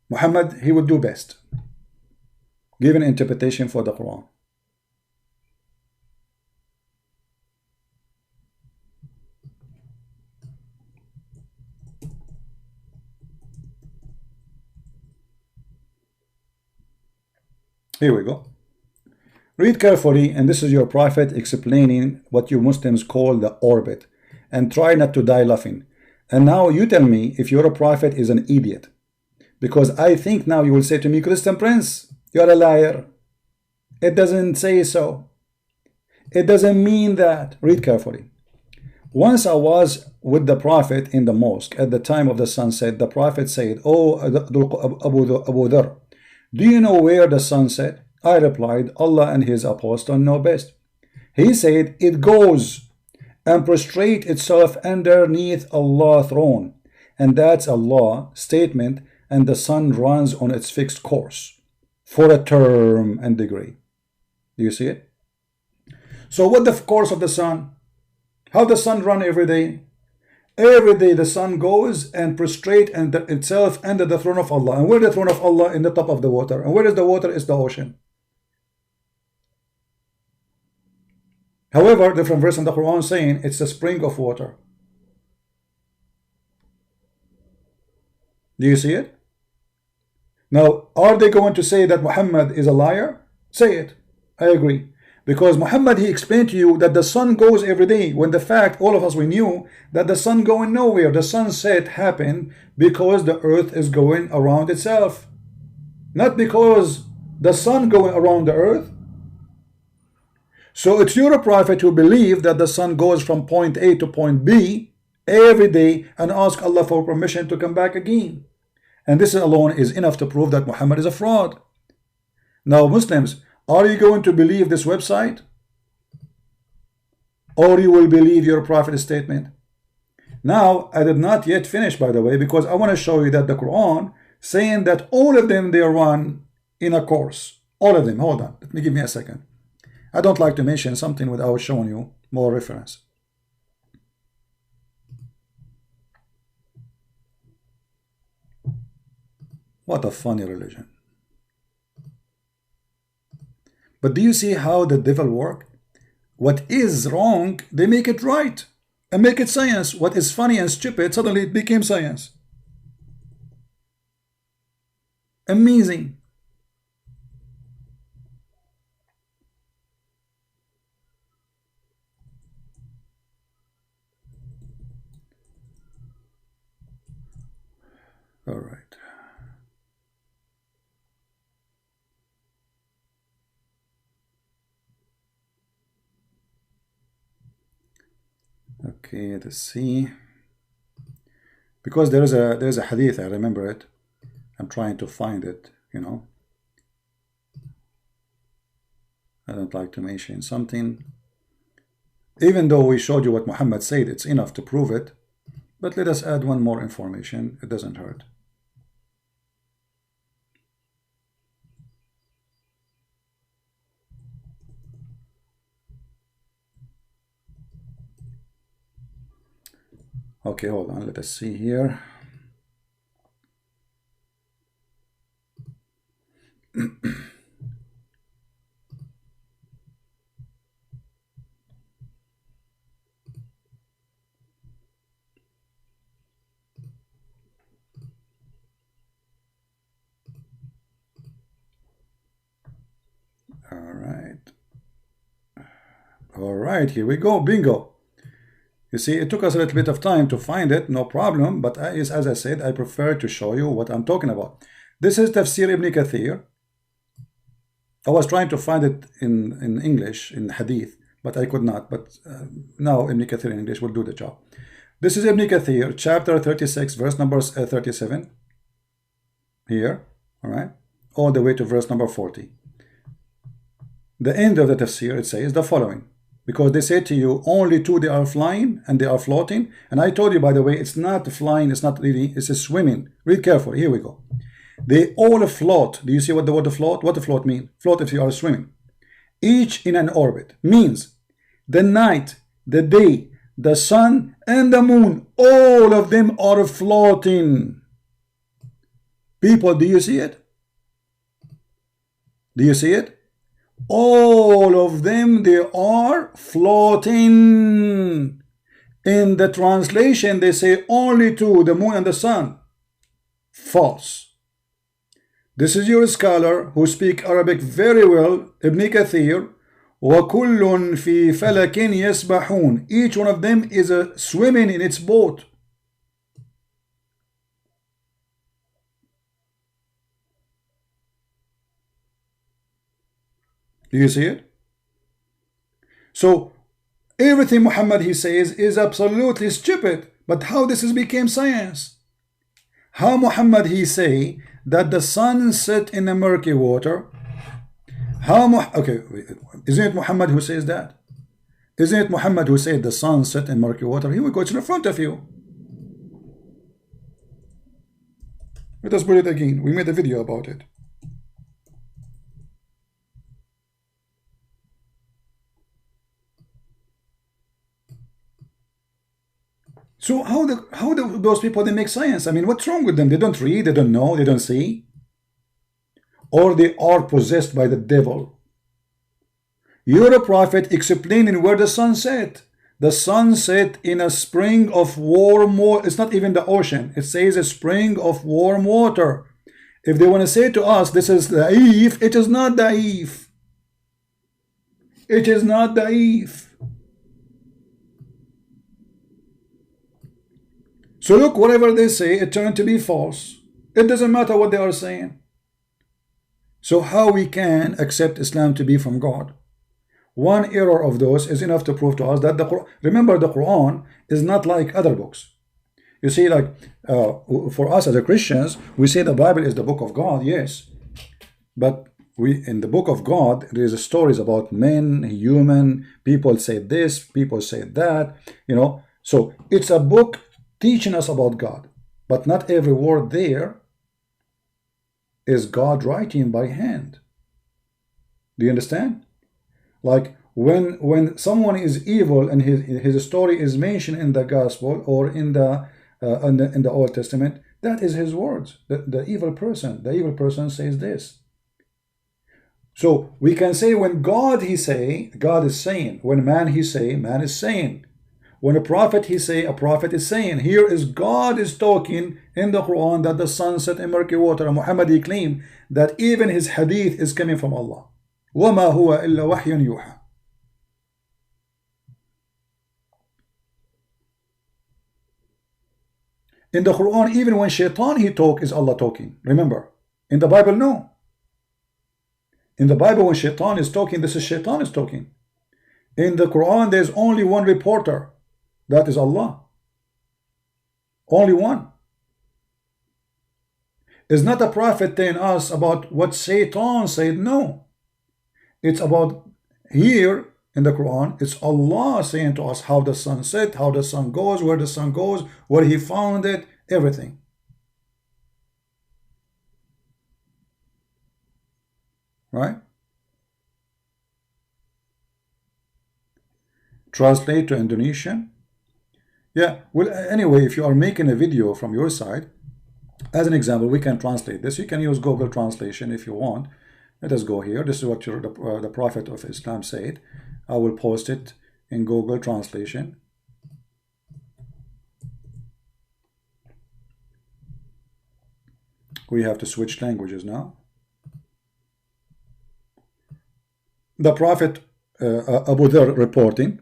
Muhammad, he would do best. Give an interpretation for the Quran. Here we go. Read carefully, and this is your prophet explaining what you Muslims call the orbit, and try not to die laughing. And now you tell me if your prophet is an idiot, because I think now you will say to me, Christian Prince, you're a liar. It doesn't say so. It doesn't mean that. Read carefully. Once I was with the prophet in the mosque at the time of the sunset. The prophet said, "Oh, Abu Dhar, do you know where the sun set?" I replied, "Allah and his apostle know best." He said, "It goes and prostrate itself underneath Allah's throne, and that's Allah statement, and the sun runs on its fixed course for a term and degree." Do you see it? So what the course of the sun? How the sun run every day? Every day the sun goes and prostrate itself under the throne of Allah. And where the throne of Allah? In the top of the water. And where is the water? Is the ocean. However, different verse in the Quran saying it's a spring of water. Do you see it? Now, are they going to say that Muhammad is a liar? Say it. I agree. Because Muhammad, he explained to you that the sun goes every day, when the fact, all of us, we knew that the sun going nowhere. The sunset happened because the earth is going around itself. Not because the sun going around the earth. So it's your prophet who believe that the sun goes from point A to point B every day and ask Allah for permission to come back again. And this alone is enough to prove that Muhammad is a fraud. Now, Muslims, are you going to believe this website? Or you will believe your prophet's statement? Now, I did not yet finish, by the way, because I want to show you that the Quran saying that all of them, they run in a course. All of them. Hold on. Let me give me a second. I don't like to mention something without showing you more reference. What a funny religion. But do you see how the devil works? What is wrong, they make it right and make it science. What is funny and stupid, suddenly it became science. Amazing. All right. Okay, let's see. Because there's a hadith, I remember it. I'm trying to find it, you know. I don't like to mention something. Even though we showed you what Muhammad said, it's enough to prove it. But let us add one more information. It doesn't hurt. Okay, hold on, let us see here. All right, here we go, bingo. You see, it took us a little bit of time to find it, no problem, but as I said, I prefer to show you what I'm talking about. This is Tafsir Ibn Kathir. I was trying to find it in English, in Hadith, but I could not. But now Ibn Kathir in English will do the job. This is Ibn Kathir, chapter 36, verse number 37. Here, all right, all the way to verse number 40. The end of the tafsir, it says the following. Because they say to you, only two they are flying and they are floating. And I told you, by the way, it's not flying, it's not really, it's a swimming. Read carefully, here we go. They all float. Do you see what the word float? What the float mean? Float if you are swimming. Each in an orbit. Means the night, the day, the sun, and the moon, all of them are floating. People, do you see it? Do you see it? All of them, they are floating. In the translation, they say only two, the moon and the sun. False. This is your scholar who speak Arabic very well, Ibn Kathir. وَكُلٌّ فِي فَلَكٍ يَسْبَحُونَ. Each one of them is swimming in its boat. Do you see it? So everything Muhammad he says is absolutely stupid. But how this has become science? How Muhammad he say that the sun set in a murky water? Okay, isn't it Muhammad who says that? Isn't it Muhammad who said the sun set in murky water? Here we go, it's in front of you. Let us put it again. We made a video about it. So how those people, they make science? I mean, what's wrong with them? They don't read, they don't know, they don't see, or they are possessed by the devil. You're a prophet explaining where the sun set. The sun set in a spring of warm water. It's not even the ocean. It says a spring of warm water. If they want to say to us this is da'if, it is not da'if. It is not da'if. So look, whatever they say, it turned to be false. It doesn't matter what they are saying. So how we can accept Islam to be from God? One error of those is enough to prove to us that the Quran, remember, the Quran is not like other books. You see, like for us as a Christians, we say the Bible is the book of God, yes. But in the book of God, there is stories about men, human, people say this, people say that, you know. So it's a book teaching us about God, but not every word there is God writing by hand. Do you understand? Like when someone is evil and his story is mentioned in the gospel or in the Old Testament, that is his words. The evil person says this. So we can say when God he say, God is saying. When man he say, man is saying. When a prophet he say, a prophet is saying. Here is God is talking in the Quran that the sun set in murky water. And Muhammad he claimed that even his hadith is coming from Allah. وَمَا هُوَ إِلَّا وَحْيٌ يُوحَى. In the Quran, even when shaitan he talk, is Allah talking. Remember, in the Bible, no. In the Bible, when shaitan is talking, this is shaitan is talking. In the Quran, there's only one reporter. That is Allah. Only one. It's not a prophet telling us about what Satan said. No. It's about here in the Quran, it's Allah saying to us how the sun set, how the sun goes, where the sun goes, where he found it, everything. Right? Translate to Indonesian. Yeah, well, anyway, if you are making a video from your side, as an example, we can translate this. You can use Google Translation if you want. Let us go here. This is what the Prophet of Islam said. I will post it in Google Translation. We have to switch languages now. The Prophet Abu Dhar reporting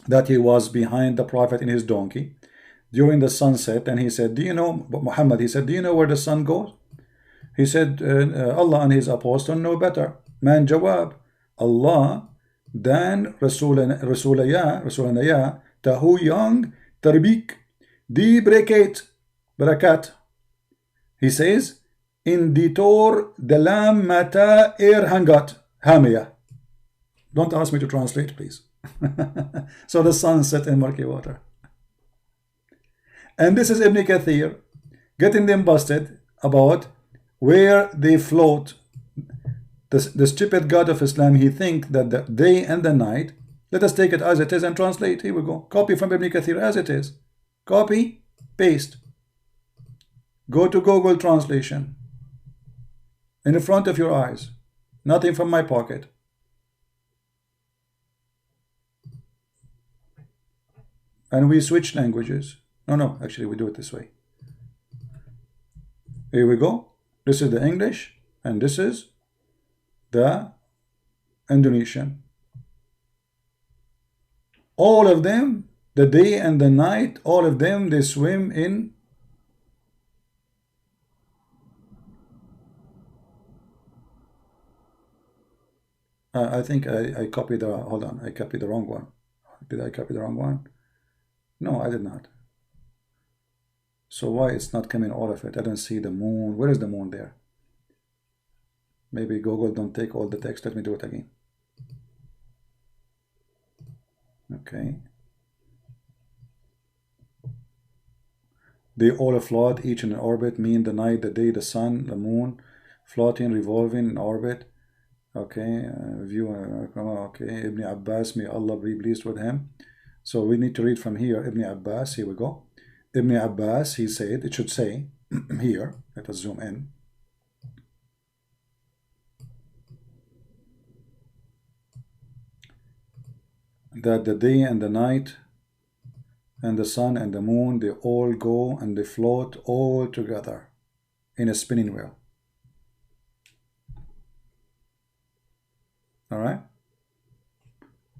that he was behind the Prophet in his donkey during the sunset, and he said, do you know, Muhammad, he said, do you know where the sun goes? He said, Allah and his apostle know better. Man jawab, Allah dan Rasulaya tahu yang tarbik di barakat. He says, in ditor dalam mata hangat hamia. Don't ask me to translate, please. So the sun set in murky water. And this is Ibn Kathir getting them busted about where they float. The stupid God of Islam, he think that the day and the night, let us take it as it is and translate. Here we go. Copy from Ibn Kathir as it is. Copy, paste. Go to Google Translation. In the front of your eyes. Nothing from my pocket. And we switch languages. No, actually we do it this way. Here we go. This is the English, and this is the Indonesian. All of them, the day and the night, all of them, they swim in I think I copied the, hold on, I copied the wrong one. Did I copy the wrong one? No, I did not. So why it's not coming all of it? I don't see the moon. Where is the moon there? Maybe Google don't take all the text. Let me do it again. Okay. They all float, each in an orbit, mean the night, the day, the sun, the moon, floating, revolving in orbit. Okay, okay, Ibn Abbas, may Allah be pleased with him. So we need to read from here, Ibn Abbas, here we go. Ibn Abbas, he said, it should say, here, let us zoom in. That the day and the night and the sun and the moon, they all go and they float all together in a spinning wheel. All right.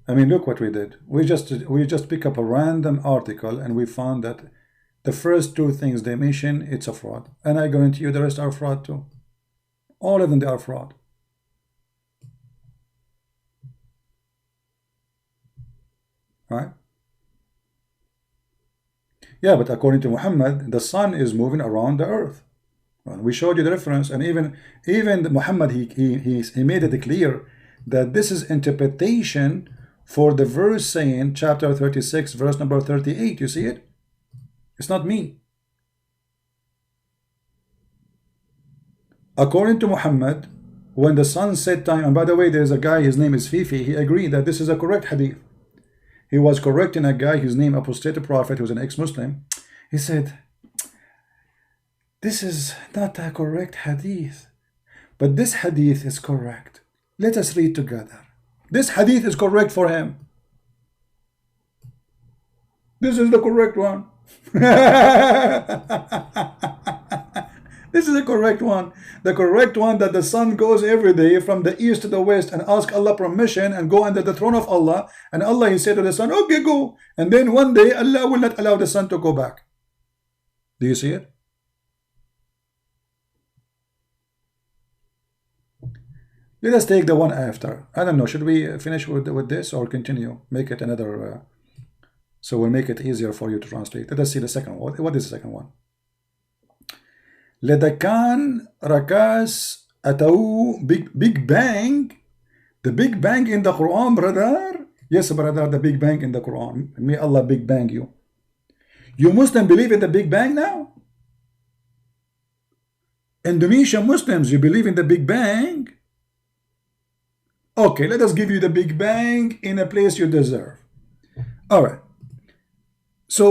I mean, look what we did. We just pick up a random article and we found that the first two things they mention, it's a fraud. And I guarantee you the rest are fraud too. All of them, they are fraud. Right? Yeah, but according to Muhammad, the sun is moving around the earth. Well, we showed you the reference, and even Muhammad, he made it clear that this is interpretation for the verse saying, chapter 36, verse number 38. You see it? It's not me. According to Muhammad, when the sun set time, and by the way, there's a guy, his name is Fifi, he agreed that this is a correct hadith. He was correcting a guy, his name apostated prophet, who was an ex-Muslim. He said, this is not a correct hadith, but this hadith is correct. Let us read together. This hadith is correct for him. This is the correct one. This is the correct one. The correct one that the sun goes every day from the east to the west and ask Allah permission and go under the throne of Allah. And Allah, he said to the sun, okay, go. And then one day Allah will not allow the sun to go back. Do you see it? Let us take the one after. I don't know. Should we finish with this or continue? Make it another. So we'll make it easier for you to translate. Let us see the second one. What is the second one? Ledakan rakas atau big bang. The big bang in the Quran, brother. Yes, brother, the big bang in the Quran. May Allah big bang you. You Muslims believe in the big bang now? Indonesian Muslims, you believe in the big bang? Okay, let us give you the big bang in a place you deserve. All right. So,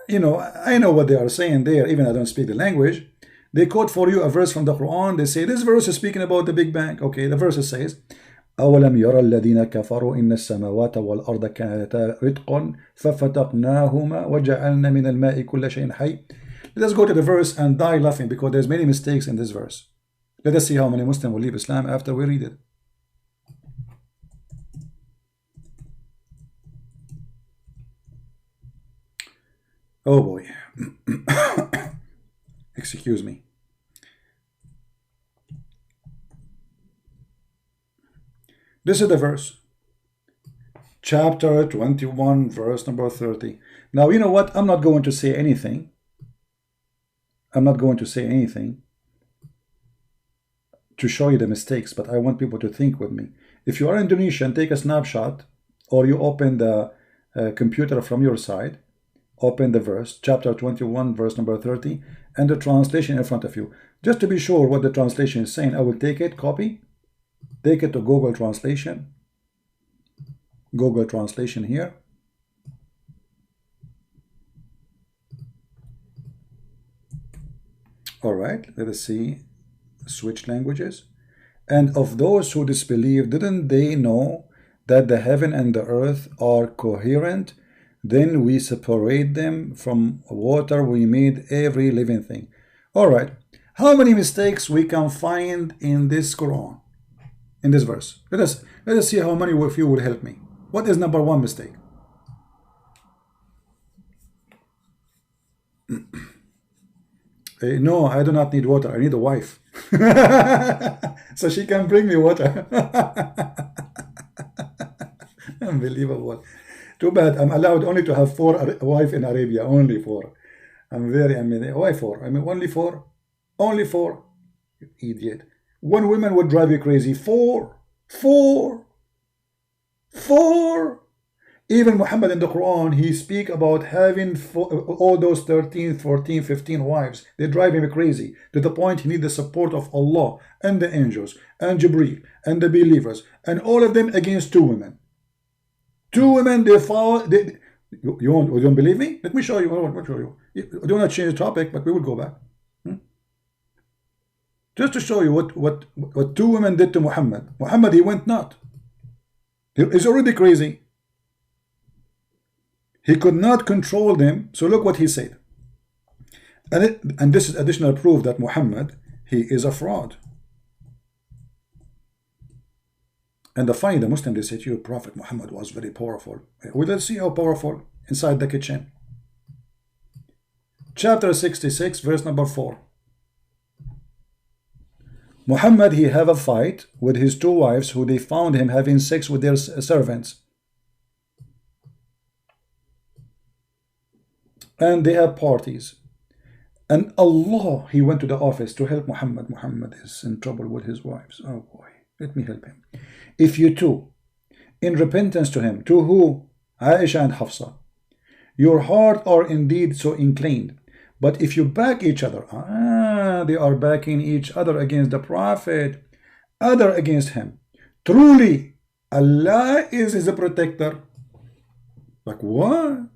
you know, I know what they are saying there, even I don't speak the language. They quote for you a verse from the Quran. They say this verse is speaking about the Big Bang. Okay, the verse says, أولم يرى الذين كفروا إن السماوات والأرض كانتا رتقا ففتقناهما وجعلنا من الماء كل شيء حي. Let us go to the verse and die laughing because there's many mistakes in this verse. Let us see how many Muslims will leave Islam after we read it. Oh boy. Excuse me. This is the verse. Chapter 21, verse number 30. Now, you know what? I'm not going to say anything. I'm not going to say anything to show you the mistakes, but I want people to think with me. If you are Indonesian, take a snapshot, or you open the computer from your side, open the verse, chapter 21, verse number 30, and the translation in front of you. Just to be sure what the translation is saying, I will take it, copy, take it to Google Translation. Google Translation here. All right, let us see. Switch languages. And of those who disbelieve, didn't they know that the heaven and the earth are coherent? Then we separate them from water. We made every living thing. All right. How many mistakes we can find in this Quran, in this verse? Let us see how many of you would help me. What is number one mistake? No, I do not need water. I need a wife. So she can bring me water. Unbelievable. Too bad. I'm allowed only to have 4 wives in Arabia. Only 4. Why 4? I mean, only 4. Only 4. You idiot. 1 woman would drive you crazy. 4. 4. 4. Even Muhammad in the Quran, he speak about having all those 13, 14, 15 wives. They drive him crazy to the point he needs the support of Allah and the angels and Jibreel and the believers and all of them against 2 women. 2 women, they follow. You don't believe me? Let me show you. I'll show you. I don't want to change the topic, but we will go back. Just to show you what 2 women did to Muhammad. Muhammad, he went not. He's already crazy. He could not control them. So look what he said. And this is additional proof that Muhammad, he is a fraud. And the Muslim, they say to you, Prophet Muhammad was very powerful. We will see how powerful inside the kitchen. Chapter 66, verse number 4. Muhammad, he have a fight with his 2 wives who they found him having sex with their servants. And they have parties. And Allah, he went to the office to help Muhammad. Muhammad is in trouble with his wives. Oh boy, let me help him. If you two, in repentance to him, to who? Aisha and Hafsa, your heart are indeed so inclined. But if you back each other, they are backing each other against the Prophet, other against him. Truly, Allah is his protector. Like what?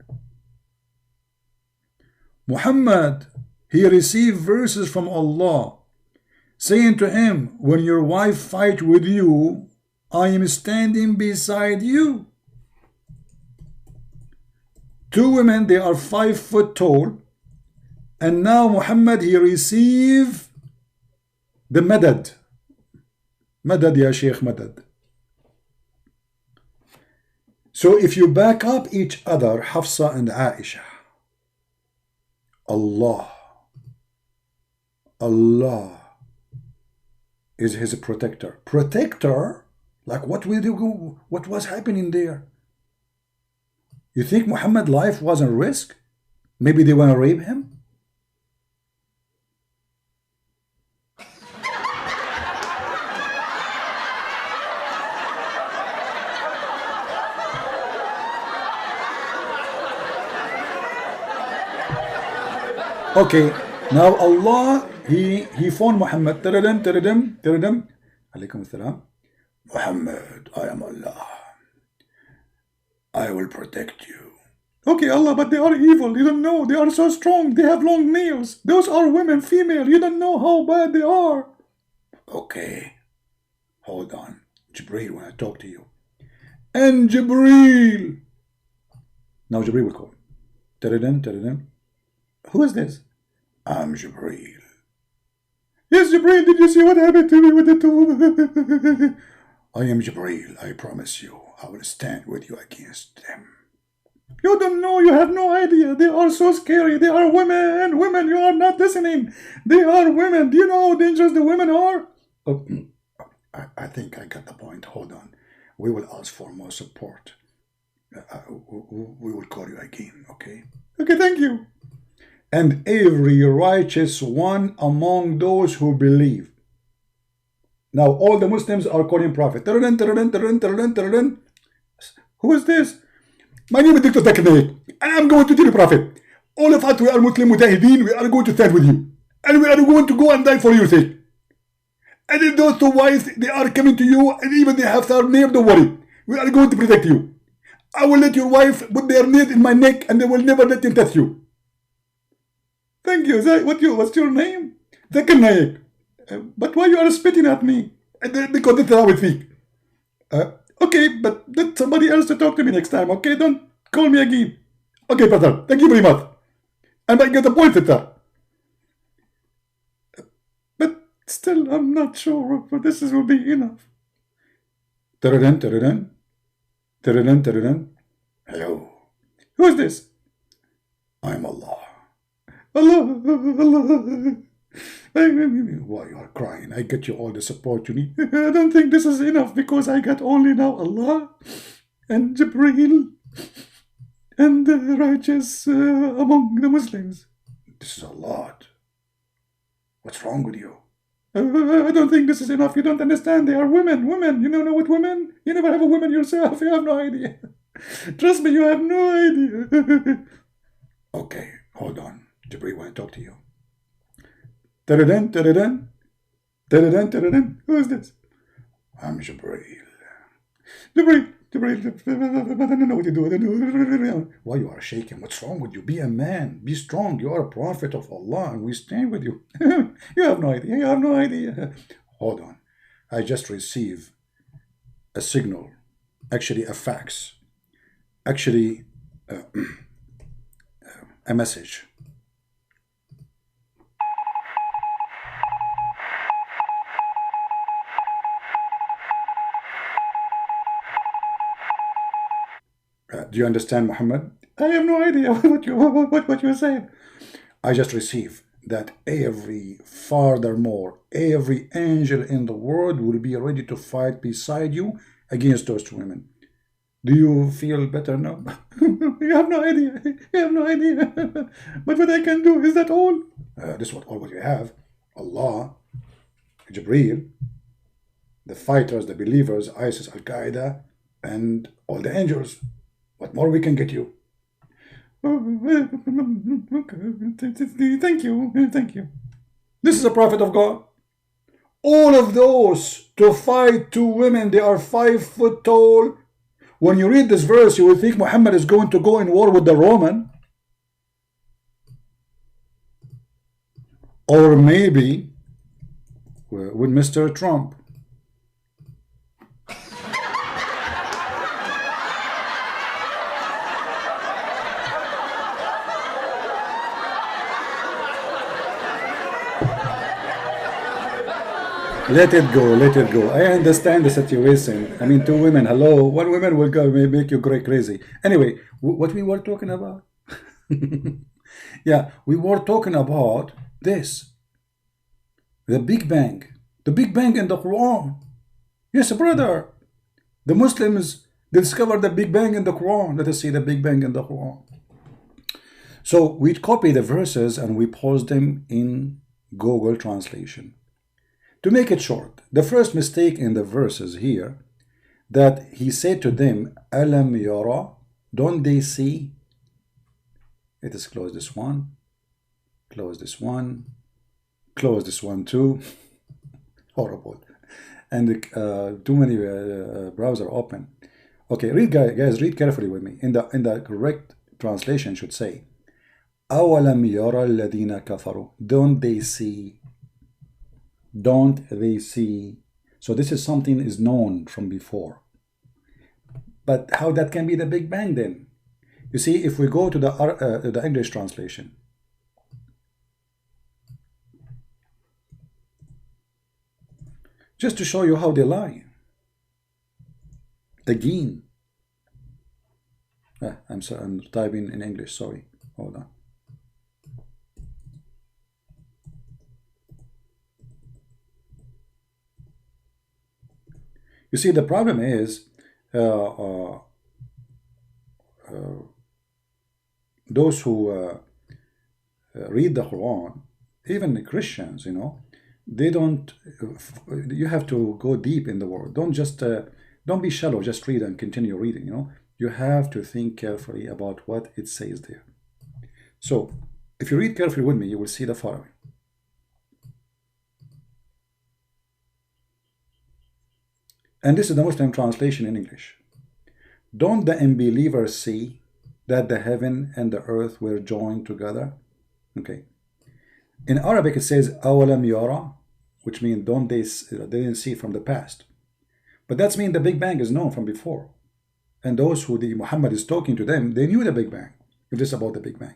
Muhammad, he received verses from Allah saying to him, when your wife fight with you, I am standing beside you. 2 women, they are 5 foot tall. And now Muhammad, he received the madad. Madad, ya Sheikh, madad. So if you back up each other, Hafsa and Aisha, Allah is his protector. Protector? Like what will you go? What was happening there? You think Muhammad's life was at risk? Maybe they want to rape him? Okay, now Allah, he phoned Muhammad. Alaykum assalam. Muhammad, I am Allah. I will protect you. Okay, Allah, but they are evil. You don't know. They are so strong. They have long nails. Those are women, female. You don't know how bad they are. Okay, hold on. Jibreel, when I talk to you. And Jibreel. Now Jibreel will call. Tadadam. Who is this? I'm Jibreel. Yes, Jibreel, did you see what happened to me with the two? I am Jibreel, I promise you. I will stand with you against them. You don't know, you have no idea. They are so scary. They are women. Women, you are not listening. They are women. Do you know how dangerous the women are? Oh, I think I got the point. Hold on. We will ask for more support. We will call you again, okay? Okay, thank you. And every righteous one among those who believe. Now, all the Muslims are calling Prophet. Who is this? My name is Dr. Zakir, and I'm going to tell you, Prophet. All of us, we are Muslim Mujahideen. We are going to stand with you. And we are going to go and die for your sake. And if those two wives, they are coming to you, and even they have their name, don't worry. We are going to protect you. I will let your wife put their nails in my neck, and they will never let them touch you. Thank you. What's your name? Zakir. But why you are spitting at me? Because that's how we think. Okay, but let somebody else to talk to me next time, okay? Don't call me again. Okay, brother. Thank you very much. And I get the point at that. But still, I'm not sure if this will be enough. Hello. Who is this? I'm Allah. Allah. Why you are crying? I get you all the support you need. I don't think this is enough because I got only now Allah and Jibreel and the righteous among the Muslims. This is a lot. What's wrong with you? I don't think this is enough. You don't understand. They are women. Women. You don't know what women? You never have a woman yourself. You have no idea. Trust me, you have no idea. Okay, hold on. Jibreel, want to talk to you. Who is this? I'm Jibreel. Jibreel, I don't know what you do. Why you are shaking? What's wrong with you? Be a man. Be strong. You are a prophet of Allah and we stand with you. You have no idea. Hold on. I just received a signal. Actually, a fax. Actually, a message. Do you understand, Muhammad? I have no idea what you're saying. I just received that every angel in the world will be ready to fight beside you against those two women. Do you feel better now? You have no idea. But what I can do, is that all? This is all what you have. Allah, Jibreel, the fighters, the believers, ISIS, Al-Qaeda, and all the angels. What more we can get you? Okay. Thank you. This is a prophet of God. All of those to fight two women, they are 5 foot tall. When you read this verse, you will think Muhammad is going to go in war with the Roman. Or maybe with Mr. Trump. Let it go. I understand the situation. I mean, two women, hello. One woman will go make you crazy. Anyway, what we were talking about? Yeah, we were talking about this. The Big Bang. The Big Bang in the Quran. Yes, brother. The Muslims discovered the Big Bang in the Quran. Let us see the Big Bang in the Quran. So we copy the verses and we post them in Google Translation. To make it short, the first mistake in the verses here, that he said to them, Alam yara, don't they see? Let us close this one, close this one, close this one too. Horrible. And too many browser open. Okay, read guys, read carefully with me. In the correct translation should say, أَوَلَمْ يَرَى الَّذِينَ كَفَرُوا. Don't they see? Don't they see? So this is something is known from before. But how that can be the Big Bang then? You see, if we go to the English translation, just to show you how they lie. Again. I'm sorry, I'm typing in English, sorry. Hold on. You see, the problem is those who read the Quran, even the Christians, you know, they don't, you have to go deep in the word. Don't just, don't be shallow, just read and continue reading, you know. You have to think carefully about what it says there. So, if you read carefully with me, you will see the following. And this is the Muslim translation in English. Don't the unbelievers see that the heaven and the earth were joined together? Okay. In Arabic it says أَوَلَمْ يَرَى, which means don't they didn't see from the past. But that's mean the Big Bang is known from before. And those who Muhammad is talking to them, they knew the Big Bang. If this is about the Big Bang.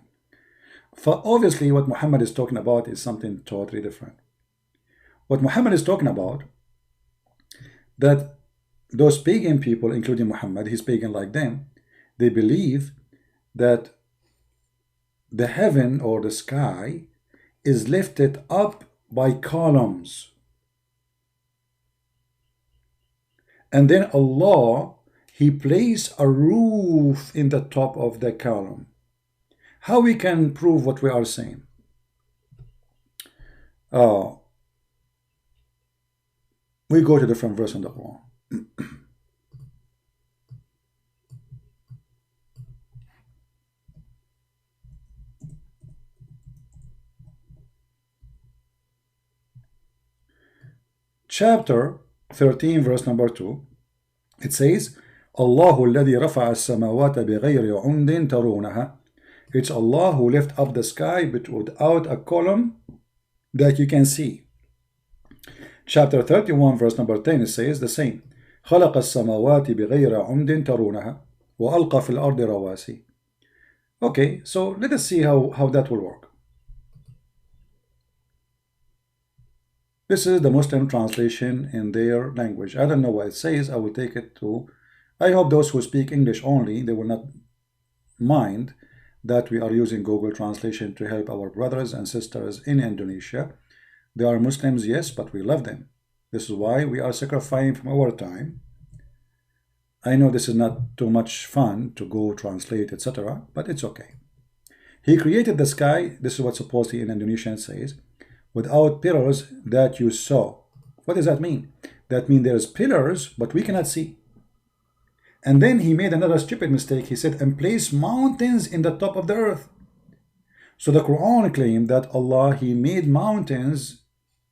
For obviously what Muhammad is talking about is something totally different. What Muhammad is talking about, that those pagan people, including Muhammad, he's pagan like them, they believe that the heaven or the sky is lifted up by columns. And then Allah, He placed a roof in the top of the column. How we can prove what we are saying? We go to different verse in the Quran. Chapter 13, verse number 2. It says, Allahu alladhi rafa'a as-samawata bighayri 'umdin tarunaha. It's Allah who lifted up the sky but without a column that you can see. Chapter 31, verse number 10, it says the same. خلق السماوات بغير عمد ترونها وألقى في الأرض رواسي. Okay, so let us see how that will work. This is the Muslim translation in their language. I don't know what it says. I will take it to... I hope those who speak English only, they will not mind that we are using Google Translation to help our brothers and sisters in Indonesia. They are Muslims, yes, but we love them. This is why we are sacrificing from our time. I know this is not too much fun to go translate, etc., but it's okay. He created the sky, this is what supposedly in Indonesian says, without pillars that you saw. What does that mean? That means there's pillars, but we cannot see. And then he made another stupid mistake. He said, and place mountains in the top of the earth. So the Quran claimed that Allah, He made mountains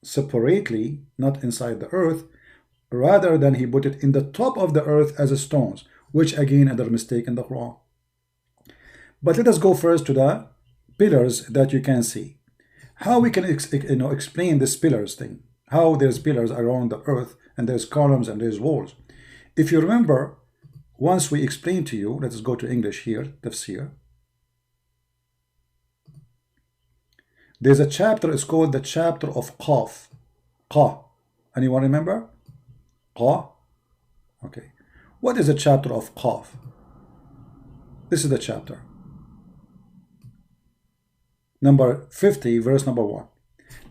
separately, not inside the earth, rather than He put it in the top of the earth as a stones, which again another mistake in the Quran. But let us go first to the pillars that you can see. How we can explain this pillars thing, how there's pillars around the earth and there's columns and there's walls. If you remember, once we explained to you, let's go to English here, tafsir. There's a chapter, it's called the chapter of Qaf. Qa. Anyone remember? Qa? Okay. What is the chapter of Qaf? This is the chapter. Number 50, verse number 1.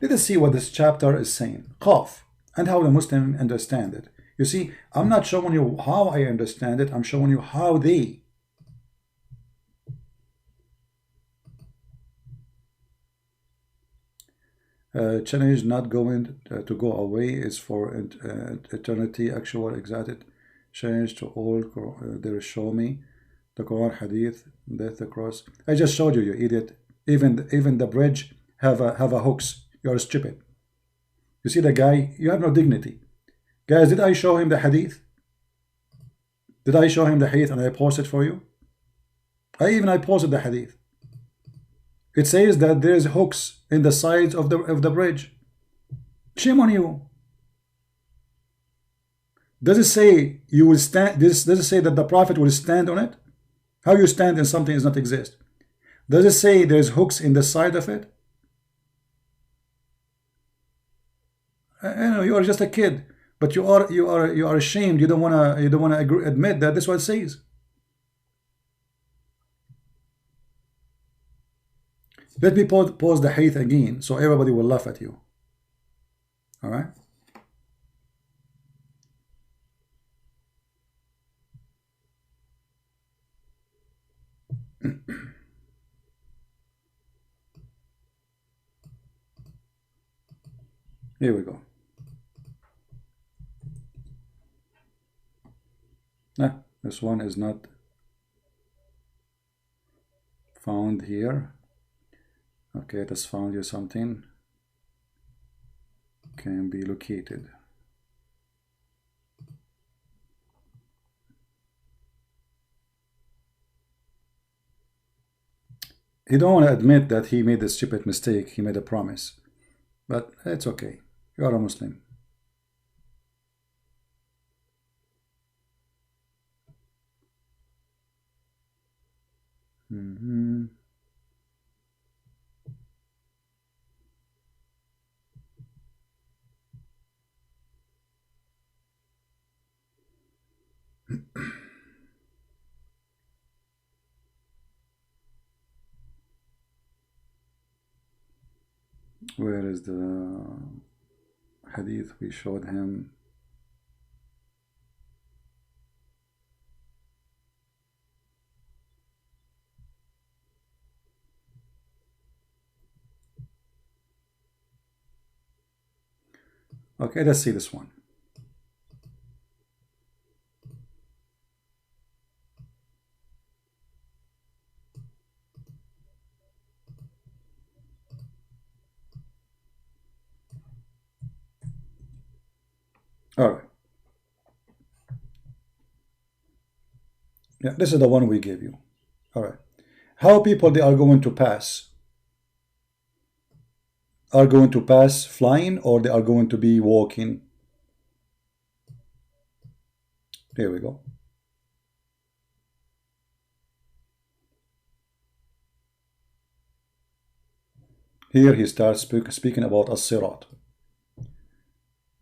Let us see what this chapter is saying. Qaf. And how the Muslim understand it. You see, I'm not showing you how I understand it. I'm showing you how they. Challenge not going to go away is for eternity. Actual exacted change to all. There show me the Quran, Hadith, death, the cross. I just showed you, you idiot. Even the bridge have a hooks. You're stupid. You see the guy. You have no dignity, guys. Did I show him the Hadith? Did I show him the Hadith and I post it for you? I posted the hadith. It says that there is hooks in the sides of the bridge. Shame on you. Does it say you will stand? Does it say that the Prophet will stand on it? How you stand in something does not exist? Does it say there's hooks in the side of it? I know you are just a kid, but you are ashamed. You don't wanna admit that this is what it says. Let me pause the hadith again so everybody will laugh at you. All right. Here we go. Nah, this one is not found here. Okay, it has found you something. Can be located. He don't want to admit that he made a stupid mistake. He made a promise, but it's okay. You are a Muslim. Where is the hadith we showed him? Okay, let's see this one. All right. Yeah, this is the one we gave you. All right. How people they are going to pass? Are going to pass flying or they are going to be walking? There we go. Here he starts speaking about as-sirat.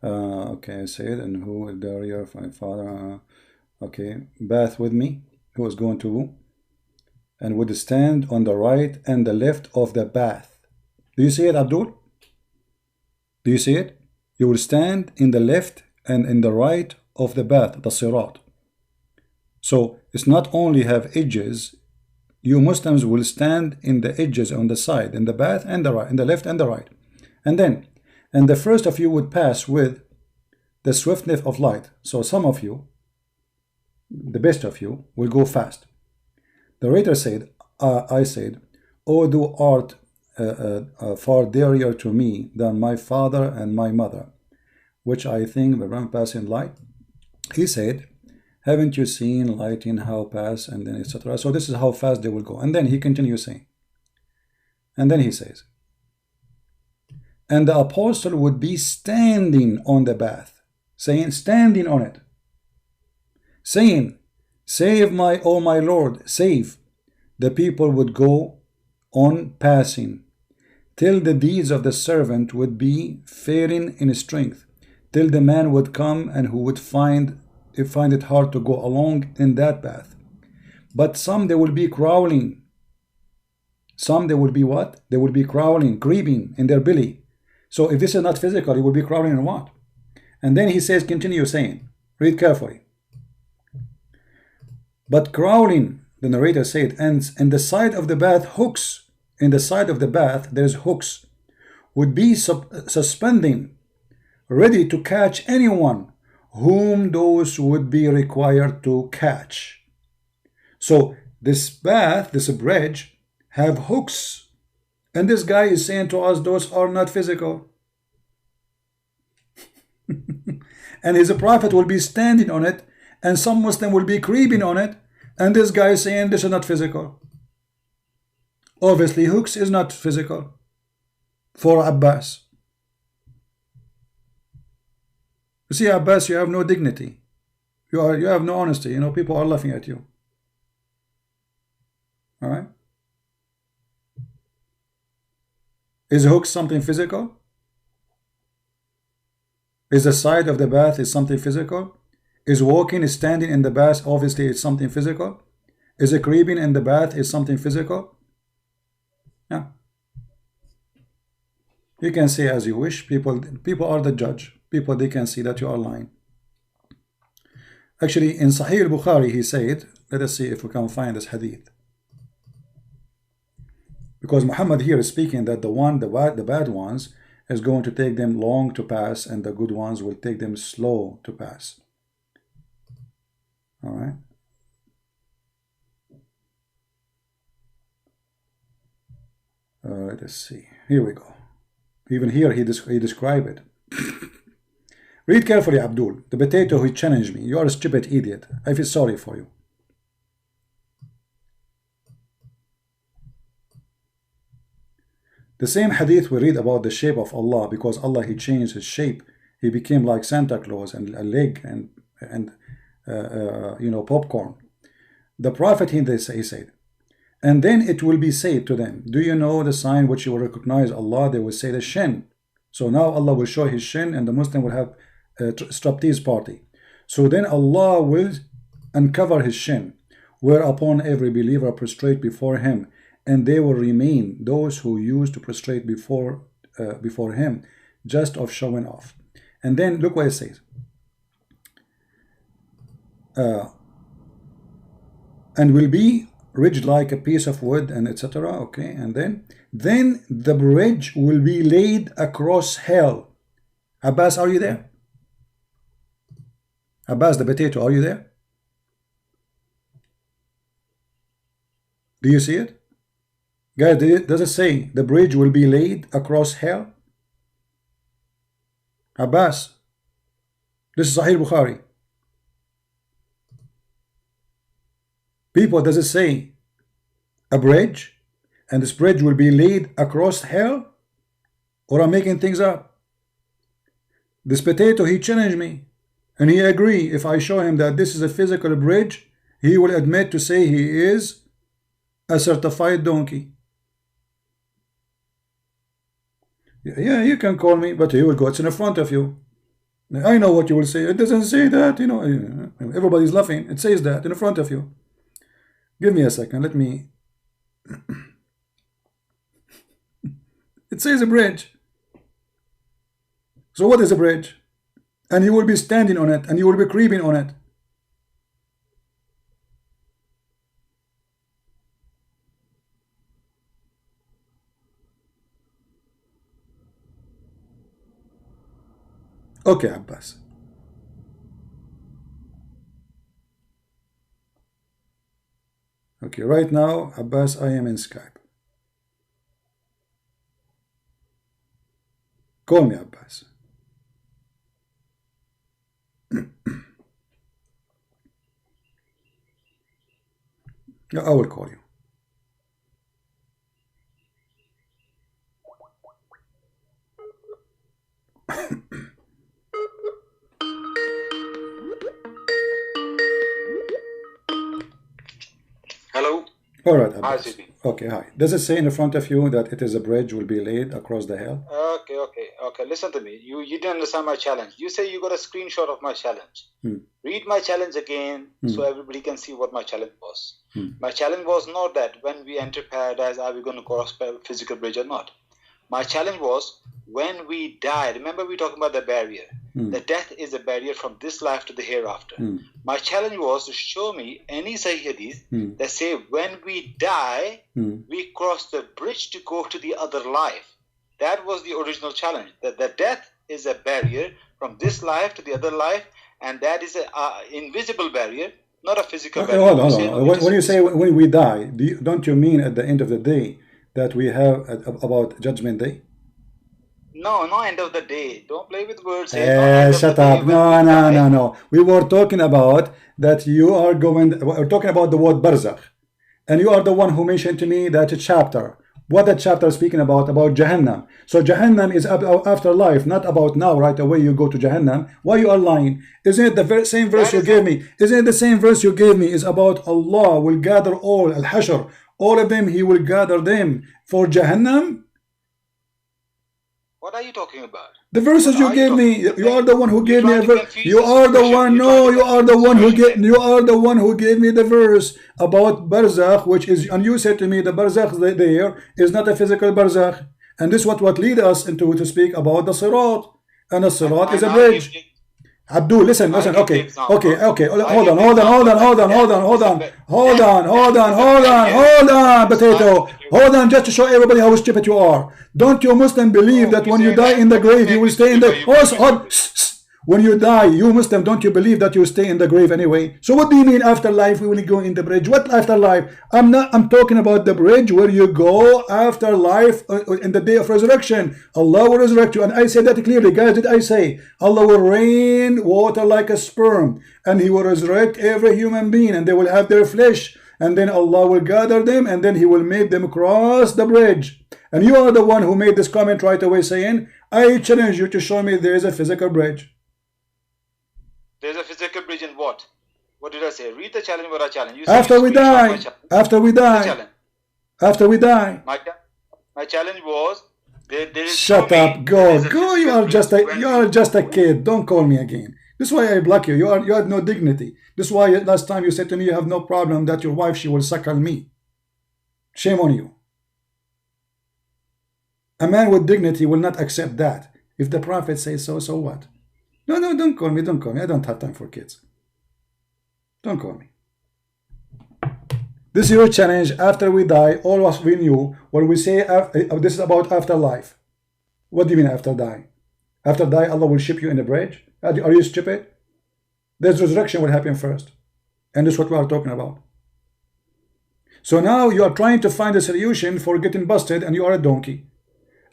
Okay, say it. And who is there? Your father? Okay, bath with me. Who is going to? And would stand on the right and the left of the bath. Do you see it, Abdul? Do you see it? You will stand in the left and in the right of the bath, the sirat. So it's not only have edges. You Muslims will stand in the edges on the side, in the bath and the right, in the left and the right. And then, and the first of you would pass with the swiftness of light. So some of you, the best of you, will go fast. The writer said, I said, "O thou art far dearer to me than my father and my mother, which I think will run past in light." He said, "Haven't you seen lighting how pass?" And then etc. So this is how fast they will go. And then he continues saying, and then he says, and the apostle would be standing on the bath, saying, standing on it, saying, "Save my, O my Lord, save." The people would go on passing, till the deeds of the servant would be failing in strength, till the man would come and who would find it hard to go along in that path. But some they will be crawling. Some they will be what? They will be crawling, creeping in their belly. So if this is not physical, it will be crawling in what? And then he says, continue saying, read carefully. But crawling, the narrator said, and in the side of the bath, hooks. In the side of the bath, there's hooks. Would be suspending, ready to catch anyone whom those would be required to catch. So this bath, this bridge, have hooks. And this guy is saying to us, those are not physical. And his prophet will be standing on it, and some Muslim will be creeping on it, and this guy is saying this is not physical. Obviously, hooks is not physical for Abbas. You see, Abbas, you have no dignity. You have no honesty. You know, people are laughing at you. All right. Is hooks something physical? Is the side of the bath is something physical? Is walking, is standing in the bath, obviously it's something physical? Is it creeping in the bath is something physical? Yeah. You can say as you wish. People are the judge. People, they can see that you are lying. Actually, in Sahih bukhari he said, let us see if we can find this hadith. Because Muhammad here is speaking that the bad ones is going to take them long to pass, and the good ones will take them slow to pass. All right. Let us see. Here we go. Even here he described it. Read carefully, Abdul. The potato who challenged me. You are a stupid idiot. I feel sorry for you. The same hadith we read about the shape of Allah, because Allah, he changed his shape. He became like Santa Claus and a leg and you know, popcorn. The Prophet, he said, and then it will be said to them, do you know the sign which you will recognize Allah? They will say the shin. So now Allah will show his shin, and the Muslim will have a striptease party. So then Allah will uncover his shin, whereupon every believer prostrate before him, and they will remain those who used to prostrate before him, just of showing off. And then look what it says. And will be ridged like a piece of wood, and etc. Okay, and then the bridge will be laid across hell. Abbas, are you there? Abbas, the potato, are you there? Do you see it? Guys, does it say the bridge will be laid across hell? Abbas, this is Sahih Bukhari. People, does it say a bridge, and this bridge will be laid across hell? Or I'm making things up? This potato, he challenged me, and he agreed. If I show him that this is a physical bridge, he will admit to say he is a certified donkey. Yeah, you can call me, but he will go, it's in front of you. I know what you will say. It doesn't say that, you know. Everybody's laughing. It says that in front of you. Give me a second. Let me. It says a bridge. So what is a bridge? And you will be standing on it, and you will be creeping on it. Okay, Abbas. Okay, right now, Abbas, I am in Skype. Call me, Abbas. I will call you. Hello. All right, Abbas. Hi, Sidi. Okay, hi. Does it say in front of you that it is a bridge will be laid across the hell? Okay. Listen to me. You didn't understand my challenge. You say you got a screenshot of my challenge. Read my challenge again so everybody can see what my challenge was. My challenge was not that when we enter paradise, are we going to cross physical bridge or not? My challenge was when we die. Remember we talking about the barrier. The death is a barrier from this life to the hereafter. My challenge was to show me any Sahih hadith that say when we die, we cross the bridge to go to the other life. That was the original challenge. That the death is a barrier from this life to the other life, and that is an invisible barrier, not a physical barrier. Hold on. When you say when we die, don't you mean at the end of the day that we have about Judgment Day? No, end of the day. Don't play with words. Shut up. No. We were talking about that you are going. We're talking about the word barzakh. And you are the one who mentioned to me that chapter. What that chapter is speaking about Jahannam. So Jahannam is about afterlife, not about now, right away you go to Jahannam. Why you are lying? Isn't it the same verse you gave me? Isn't it the same verse you gave me is about Allah will gather all, al-hashr, all of them, he will gather them for Jahannam? What are you talking about? The verses you gave me, you are the one who gave me a verse. You are the one, no, you are the one who gave, you are the one who gave me the verse about barzakh, which is, and you said to me the barzakh there is not a physical barzakh. And this is what lead us into to speak about the sirat. And the sirat is a bridge. Abdul, listen, okay, hold on, potato, hold on, just to show everybody how stupid you are. Don't you Muslim believe that when you die in the grave, you will stay in the, when you die, you Muslim, don't you believe that you stay in the grave anyway? So what do you mean afterlife, we will go in the bridge? What afterlife? I'm talking about the bridge where you go after life in the day of resurrection. Allah will resurrect you. And I said that clearly, guys. Did I say Allah will rain water like a sperm, and he will resurrect every human being, and they will have their flesh, and then Allah will gather them, and then he will make them cross the bridge. And you are the one who made this comment right away saying, I challenge you to show me there is a physical bridge. There's a physical bridge in what? What did I say? Read the challenge, what I challenge. You after we die. After we die. After we die. My challenge was there is shut up, go. You are just a kid. Don't call me again. This is why I block you. You have no dignity. This is why last time you said to me you have no problem that your wife she will suckle me. Shame on you. A man with dignity will not accept that. If the Prophet says so, so what? No, don't call me. Don't call me. I don't have time for kids. Don't call me. This is your challenge. After we die, all of us we knew when we say this is about afterlife. What do you mean after die? After die, Allah will ship you in a bridge? Are you stupid? There's resurrection will happen first. And this is what we are talking about. So now you are trying to find a solution for getting busted and you are a donkey.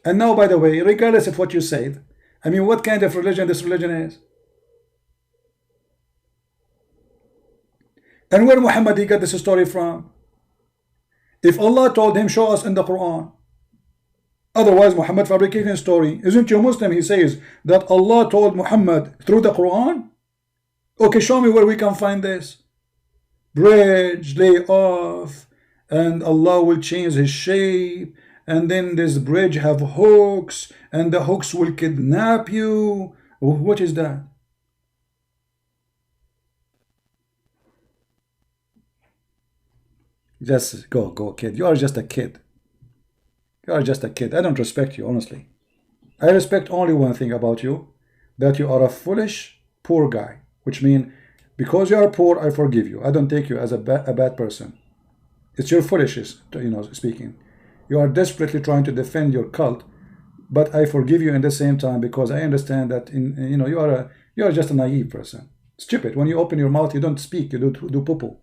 And now, by the way, regardless of what you said, I mean, what kind of religion this religion is? And where Muhammad he got this story from? If Allah told him, show us in the Quran. Otherwise, Muhammad fabricating a story. Isn't you Muslim? He says that Allah told Muhammad through the Quran. Okay, show me where we can find this. Bridge, lay off, and Allah will change his shape. And then this bridge have hooks, and the hooks will kidnap you. What is that? Just go, kid. You are just a kid. You are just a kid. I don't respect you, honestly. I respect only one thing about you, that you are a foolish, poor guy. Which means, because you are poor, I forgive you. I don't take you as a bad person. It's your foolishness, speaking. You are desperately trying to defend your cult, but I forgive you in the same time because I understand that you are just a naive person. Stupid. When you open your mouth, you don't speak. You do poo-poo.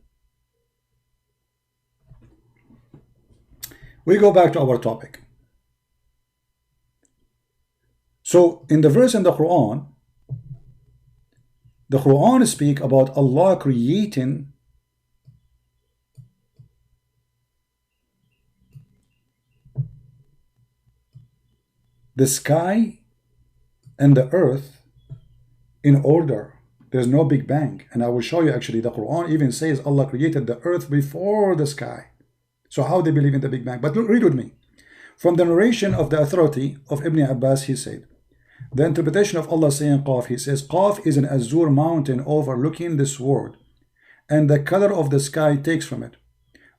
We go back to our topic. So in the verse in the Quran speak about Allah creating the sky and the earth in order. There's no Big Bang. And I will show you actually the Quran even says Allah created the earth before the sky. So how they believe in the Big Bang? But read with me. From the narration of the authority of Ibn Abbas, he said, the interpretation of Allah saying Qaf, he says, Qaf is an azure mountain overlooking this world, and the color of the sky takes from it.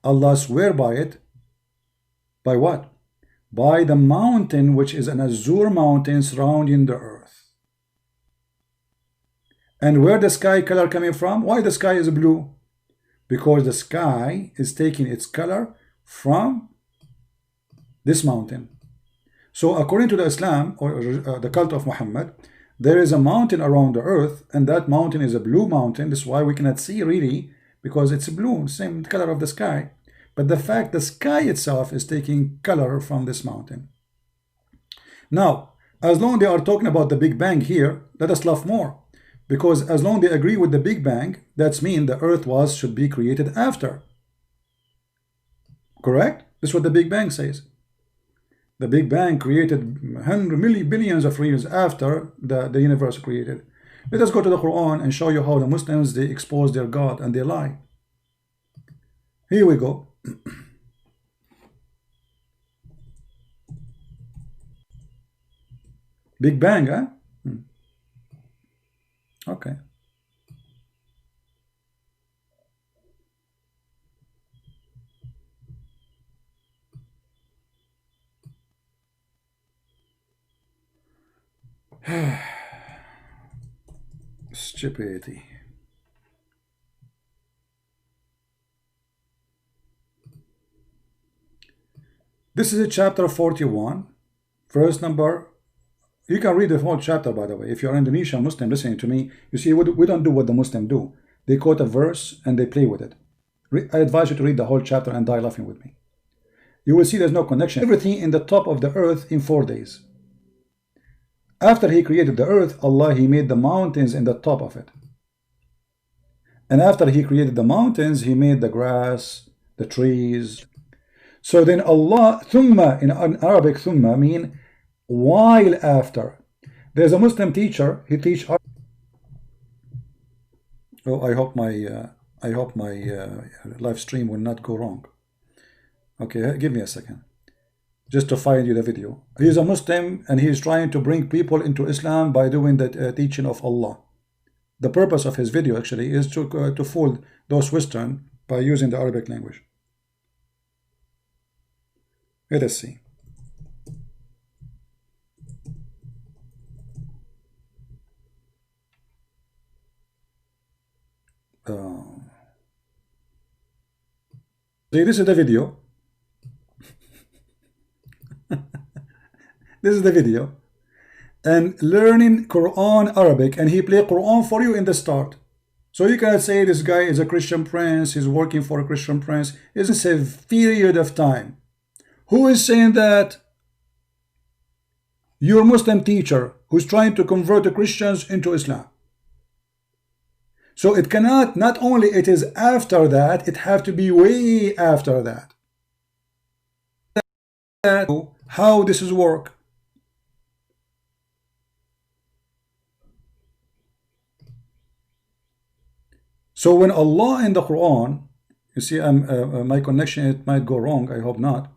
Allah swear by it. By what? By the mountain which is an azure mountain surrounding the earth. And where the sky color coming from? Why the sky is blue? Because the sky is taking its color from this mountain. So according to the Islam or the cult of Muhammad, there is a mountain around the earth, and that mountain is a blue mountain. This is why we cannot see really, because it's blue, same color of the sky. But the fact the sky itself is taking color from this mountain. Now, as long as they are talking about the Big Bang here, let us laugh more. Because as long as they agree with the Big Bang, that's mean the earth should be created after. Correct? This is what the Big Bang says. The Big Bang created hundreds, millions, billions of years after the universe created. Let us go to the Quran and show you how the Muslims, they expose their God and they lie. Here we go. Big Bang, huh? Okay. Stupidity. This is a chapter 41, verse number. You can read the whole chapter, by the way. If you're Indonesian Muslim listening to me, you see, we don't do what the Muslims do. They quote a verse and they play with it. I advise you to read the whole chapter and die laughing with me. You will see there's no connection. Everything in the top of the earth in 4 days. After he created the earth, Allah, he made the mountains in the top of it. And after he created the mountains, he made the grass, the trees. So then Allah, thumma, in Arabic, thumma mean while after. There's a Muslim teacher, he teach. Oh, I hope my live stream will not go wrong. Okay, give me a second, just to find you the video. He's a Muslim and he's trying to bring people into Islam by doing the teaching of Allah. The purpose of his video actually is to fool those Western by using the Arabic language. Let us see. See, this is the video. This is the video. And learning Quran Arabic, and he play Quran for you in the start. So you cannot say this guy is a Christian prince, he's working for a Christian prince. It's a period of time. Who is saying that? Your Muslim teacher who's trying to convert the Christians into Islam. So it cannot, not only it is after that, it have to be way after that. How this is work. So when Allah in the Quran, you see, my connection, it might go wrong, I hope not.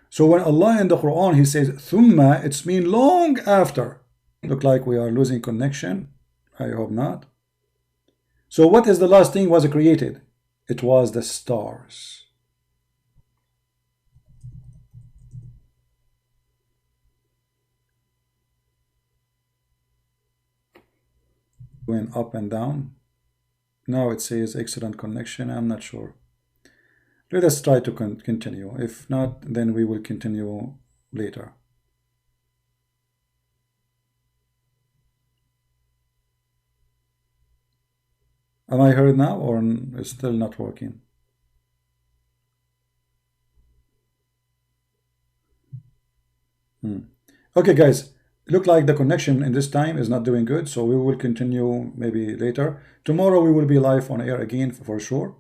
So when Allah in the Quran, he says, thumma, it's mean long after. Look like we are losing connection. I hope not. So what is the last thing was created? It was the stars. Going up and down. Now it says excellent connection. I'm not sure. Let us try to continue. If not, then we will continue later. Am I heard now, or it's still not working? Okay, guys. Look like the connection in this time is not doing good, so we will continue maybe later. Tomorrow we will be live on air again for sure.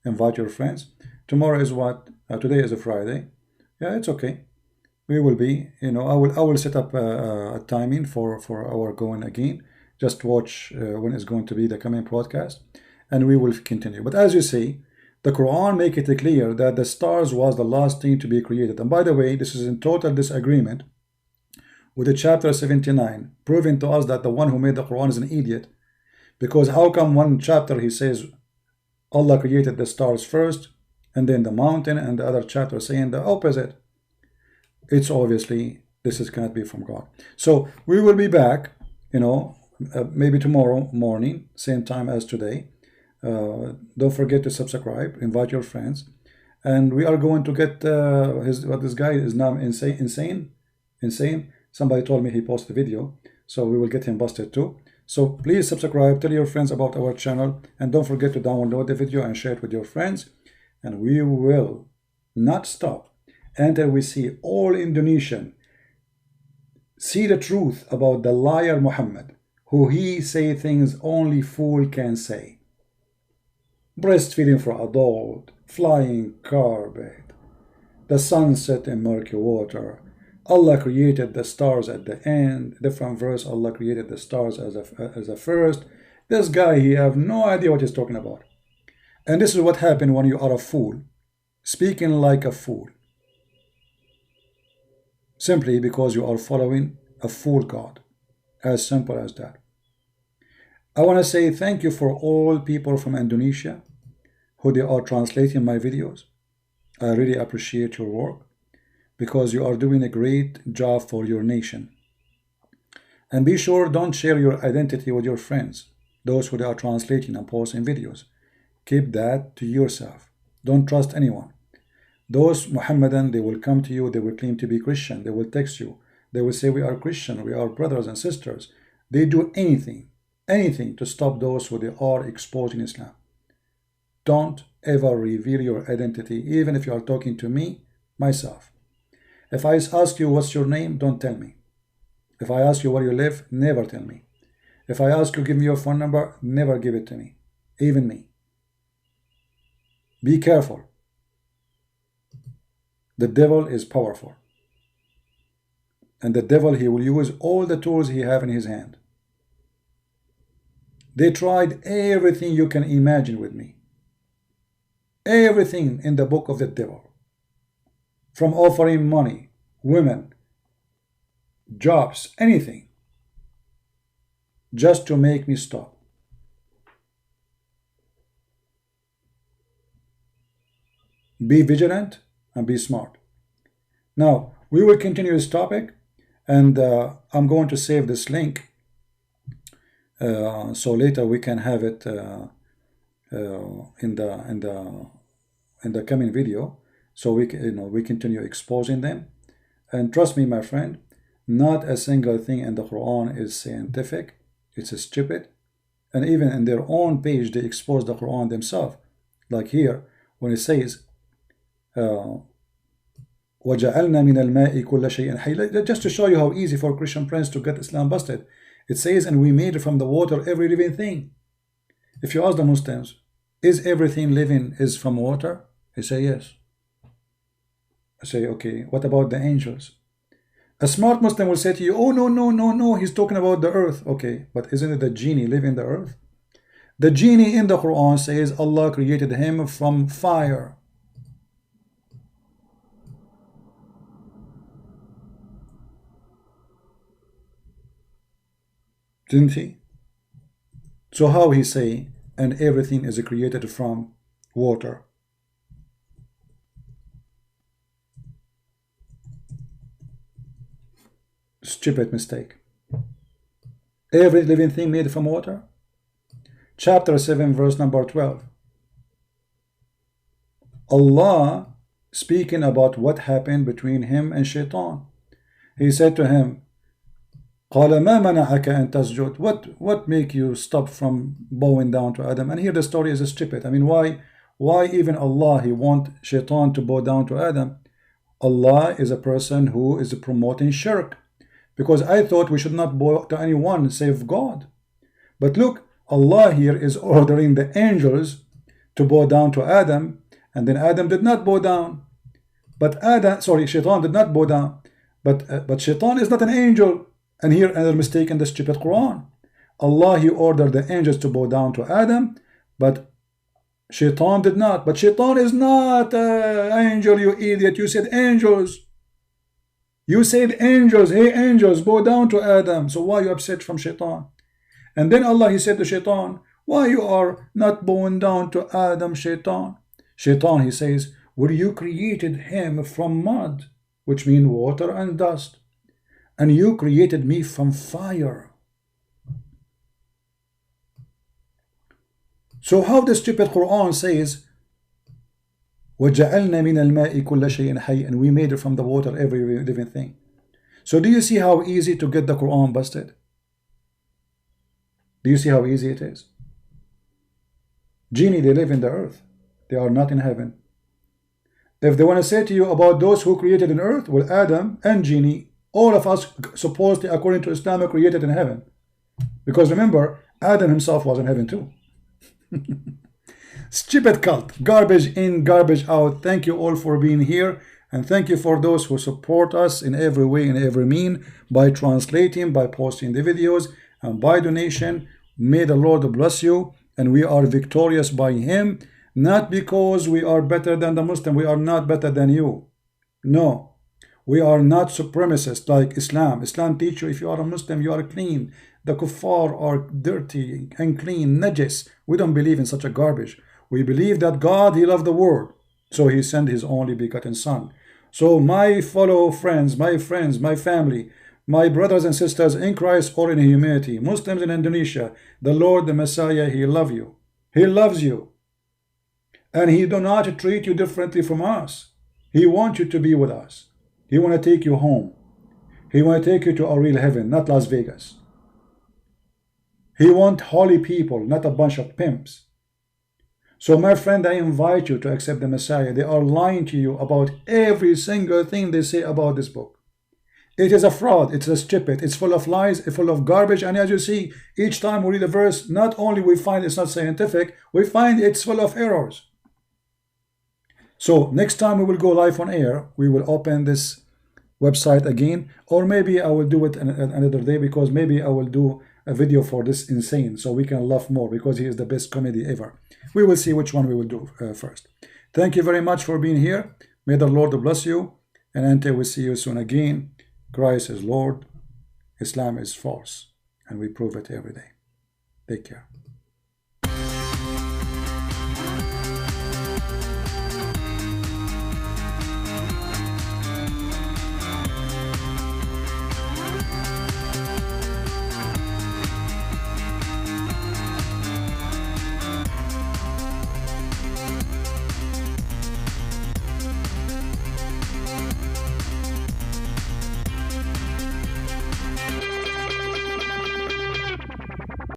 Invite your friends. Tomorrow is what? Today is a Friday. Yeah, it's okay. We will be, you know, I will set up a timing for our going again. Just watch when it's going to be the coming broadcast, and we will continue. But as you see, the Quran make it clear that the stars was the last thing to be created. And by the way, this is in total disagreement with the chapter 79, proving to us that the one who made the Quran is an idiot. Because how come one chapter he says Allah created the stars first, and then the mountain, and the other chapter saying the opposite? It's obviously this cannot be from God. So we will be back, you know, maybe tomorrow morning, same time as today. Don't forget to subscribe, invite your friends, and we are going to get what this guy is now insane. Somebody told me he posted a video, so we will get him busted too. So please subscribe, tell your friends about our channel, and don't forget to download the video and share it with your friends. And we will not stop until we see all Indonesian see the truth about the liar Muhammad, who he say things only fool can say. Breastfeeding for adult, flying carpet, The sun set in murky water. Allah created the stars at the end. Different verse, Allah created the stars as a first. This guy, he have no idea what he's talking about. And this is what happened when you are a fool, speaking like a fool, simply because you are following a fool God. As simple as that. I want to say thank you for all people from Indonesia who they are translating my videos. I really appreciate your work because you are doing a great job for your nation. And be sure, don't share your identity with your friends, those who they are translating and posting videos. Keep that to yourself. Don't trust anyone. Those Muhammadan, they will come to you, they will claim to be Christian, they will text you, they will say we are Christian, we are brothers and sisters. They do anything to stop those who they are exposing Islam. Don't ever reveal your identity, even if you are talking to me, myself. If I ask you what's your name, don't tell me. If I ask you where you live, never tell me. If I ask you give me your phone number, never give it to me, even me. Be careful. The devil is powerful. And the devil, he will use all the tools he have in his hand. They tried everything you can imagine with me. Everything in the book of the devil. From offering money, women, jobs, anything. Just to make me stop. Be vigilant and be smart. Now, we will continue this topic, and I'm going to save this link so later we can have it in the coming video, so we can, we continue exposing them. And trust me, my friend, not a single thing in the Quran is scientific. It's stupid. And even in their own page, they expose the Quran themselves. Like here, when it says, وَجَعَلْنَا مِنَ الْمَاءِ كُلَّ شَيْءٍ حَيٍّ. Just to show you how easy for Christian friends to get Islam busted. It says, and we made from the water every living thing. If you ask the Muslims, is everything living is from water? They say yes. I say, okay, what about the angels? A smart Muslim will say to you, oh, no, he's talking about the earth. Okay, but isn't it the genie live in the earth? The genie in the Quran says Allah created him from fire. Didn't he? So how he say, and everything is created from water? Stupid mistake. Every living thing made from water? Chapter 7, verse number 12. Allah speaking about what happened between him and Shaitan. He said to him, قال ما منعك أن تسجد? What make you stop from bowing down to Adam? And here the story is stupid. I mean, why even Allah, he want Shaitan to bow down to Adam? Allah is a person who is promoting shirk. Because I thought we should not bow to anyone save God. But look, Allah here is ordering the angels to bow down to Adam, and then Adam did not bow down. But Shaitan did not bow down. But Shaitan is not an angel. And here another mistake in the stupid Quran. Allah, he ordered the angels to bow down to Adam, but Shaitan did not. But Shaitan is not an angel, you idiot. You said angels. You said angels. Hey angels, bow down to Adam. So why are you upset from Shaitan? And then Allah, he said to Shaitan, why you are not bowing down to Adam, Shaitan? Shaitan, he says, well, you created him from mud, which means water and dust. And you created me from fire. So how the stupid Quran says, وَجَعَلْنَا مِنَ الْمَاءِ كُلَّ شَيْءٍ حَيٍّ, and we made it from the water every living thing. So do you see how easy to get the Quran busted? Do you see how easy it is? Genie, they live in the earth. They are not in heaven. If they want to say to you about those who created in earth, well, Adam and Genie, all of us supposedly, according to Islam, are created in heaven. Because remember, Adam himself was in heaven too. Stupid cult. Garbage in, garbage out. Thank you all for being here. And thank you for those who support us in every way, in every mean, by translating, by posting the videos, and by donation. May the Lord bless you, and we are victorious by Him, not because we are better than the Muslim. We are not better than you. No, we are not supremacists like Islam. Islam teaches you if you are a Muslim, you are clean. The kuffar are dirty, unclean, najis. We don't believe in such a garbage. We believe that God, He loved the world, so He sent His only begotten Son. So my fellow friends, my family, my brothers and sisters in Christ or in humanity, Muslims in Indonesia, the Lord, the Messiah, He loves you. He loves you. And He do not treat you differently from us. He wants you to be with us. He want to take you home. He want to take you to a real heaven, not Las Vegas. He want holy people, not a bunch of pimps. So my friend, I invite you to accept the Messiah. They are lying to you about every single thing they say about this book. It is a fraud, it's a stupid, it's full of lies, it's full of garbage, and as you see, each time we read a verse, not only we find it's not scientific, we find it's full of errors. So next time we will go live on air, we will open this website again, or maybe I will do it another day, because maybe I will do a video for this insane, so we can laugh more, because he is the best comedy ever. We will see which one we will do first. Thank you very much for being here. May the Lord bless you, and until we see you soon again, Christ is Lord, Islam is false, and we prove it every day. Take care.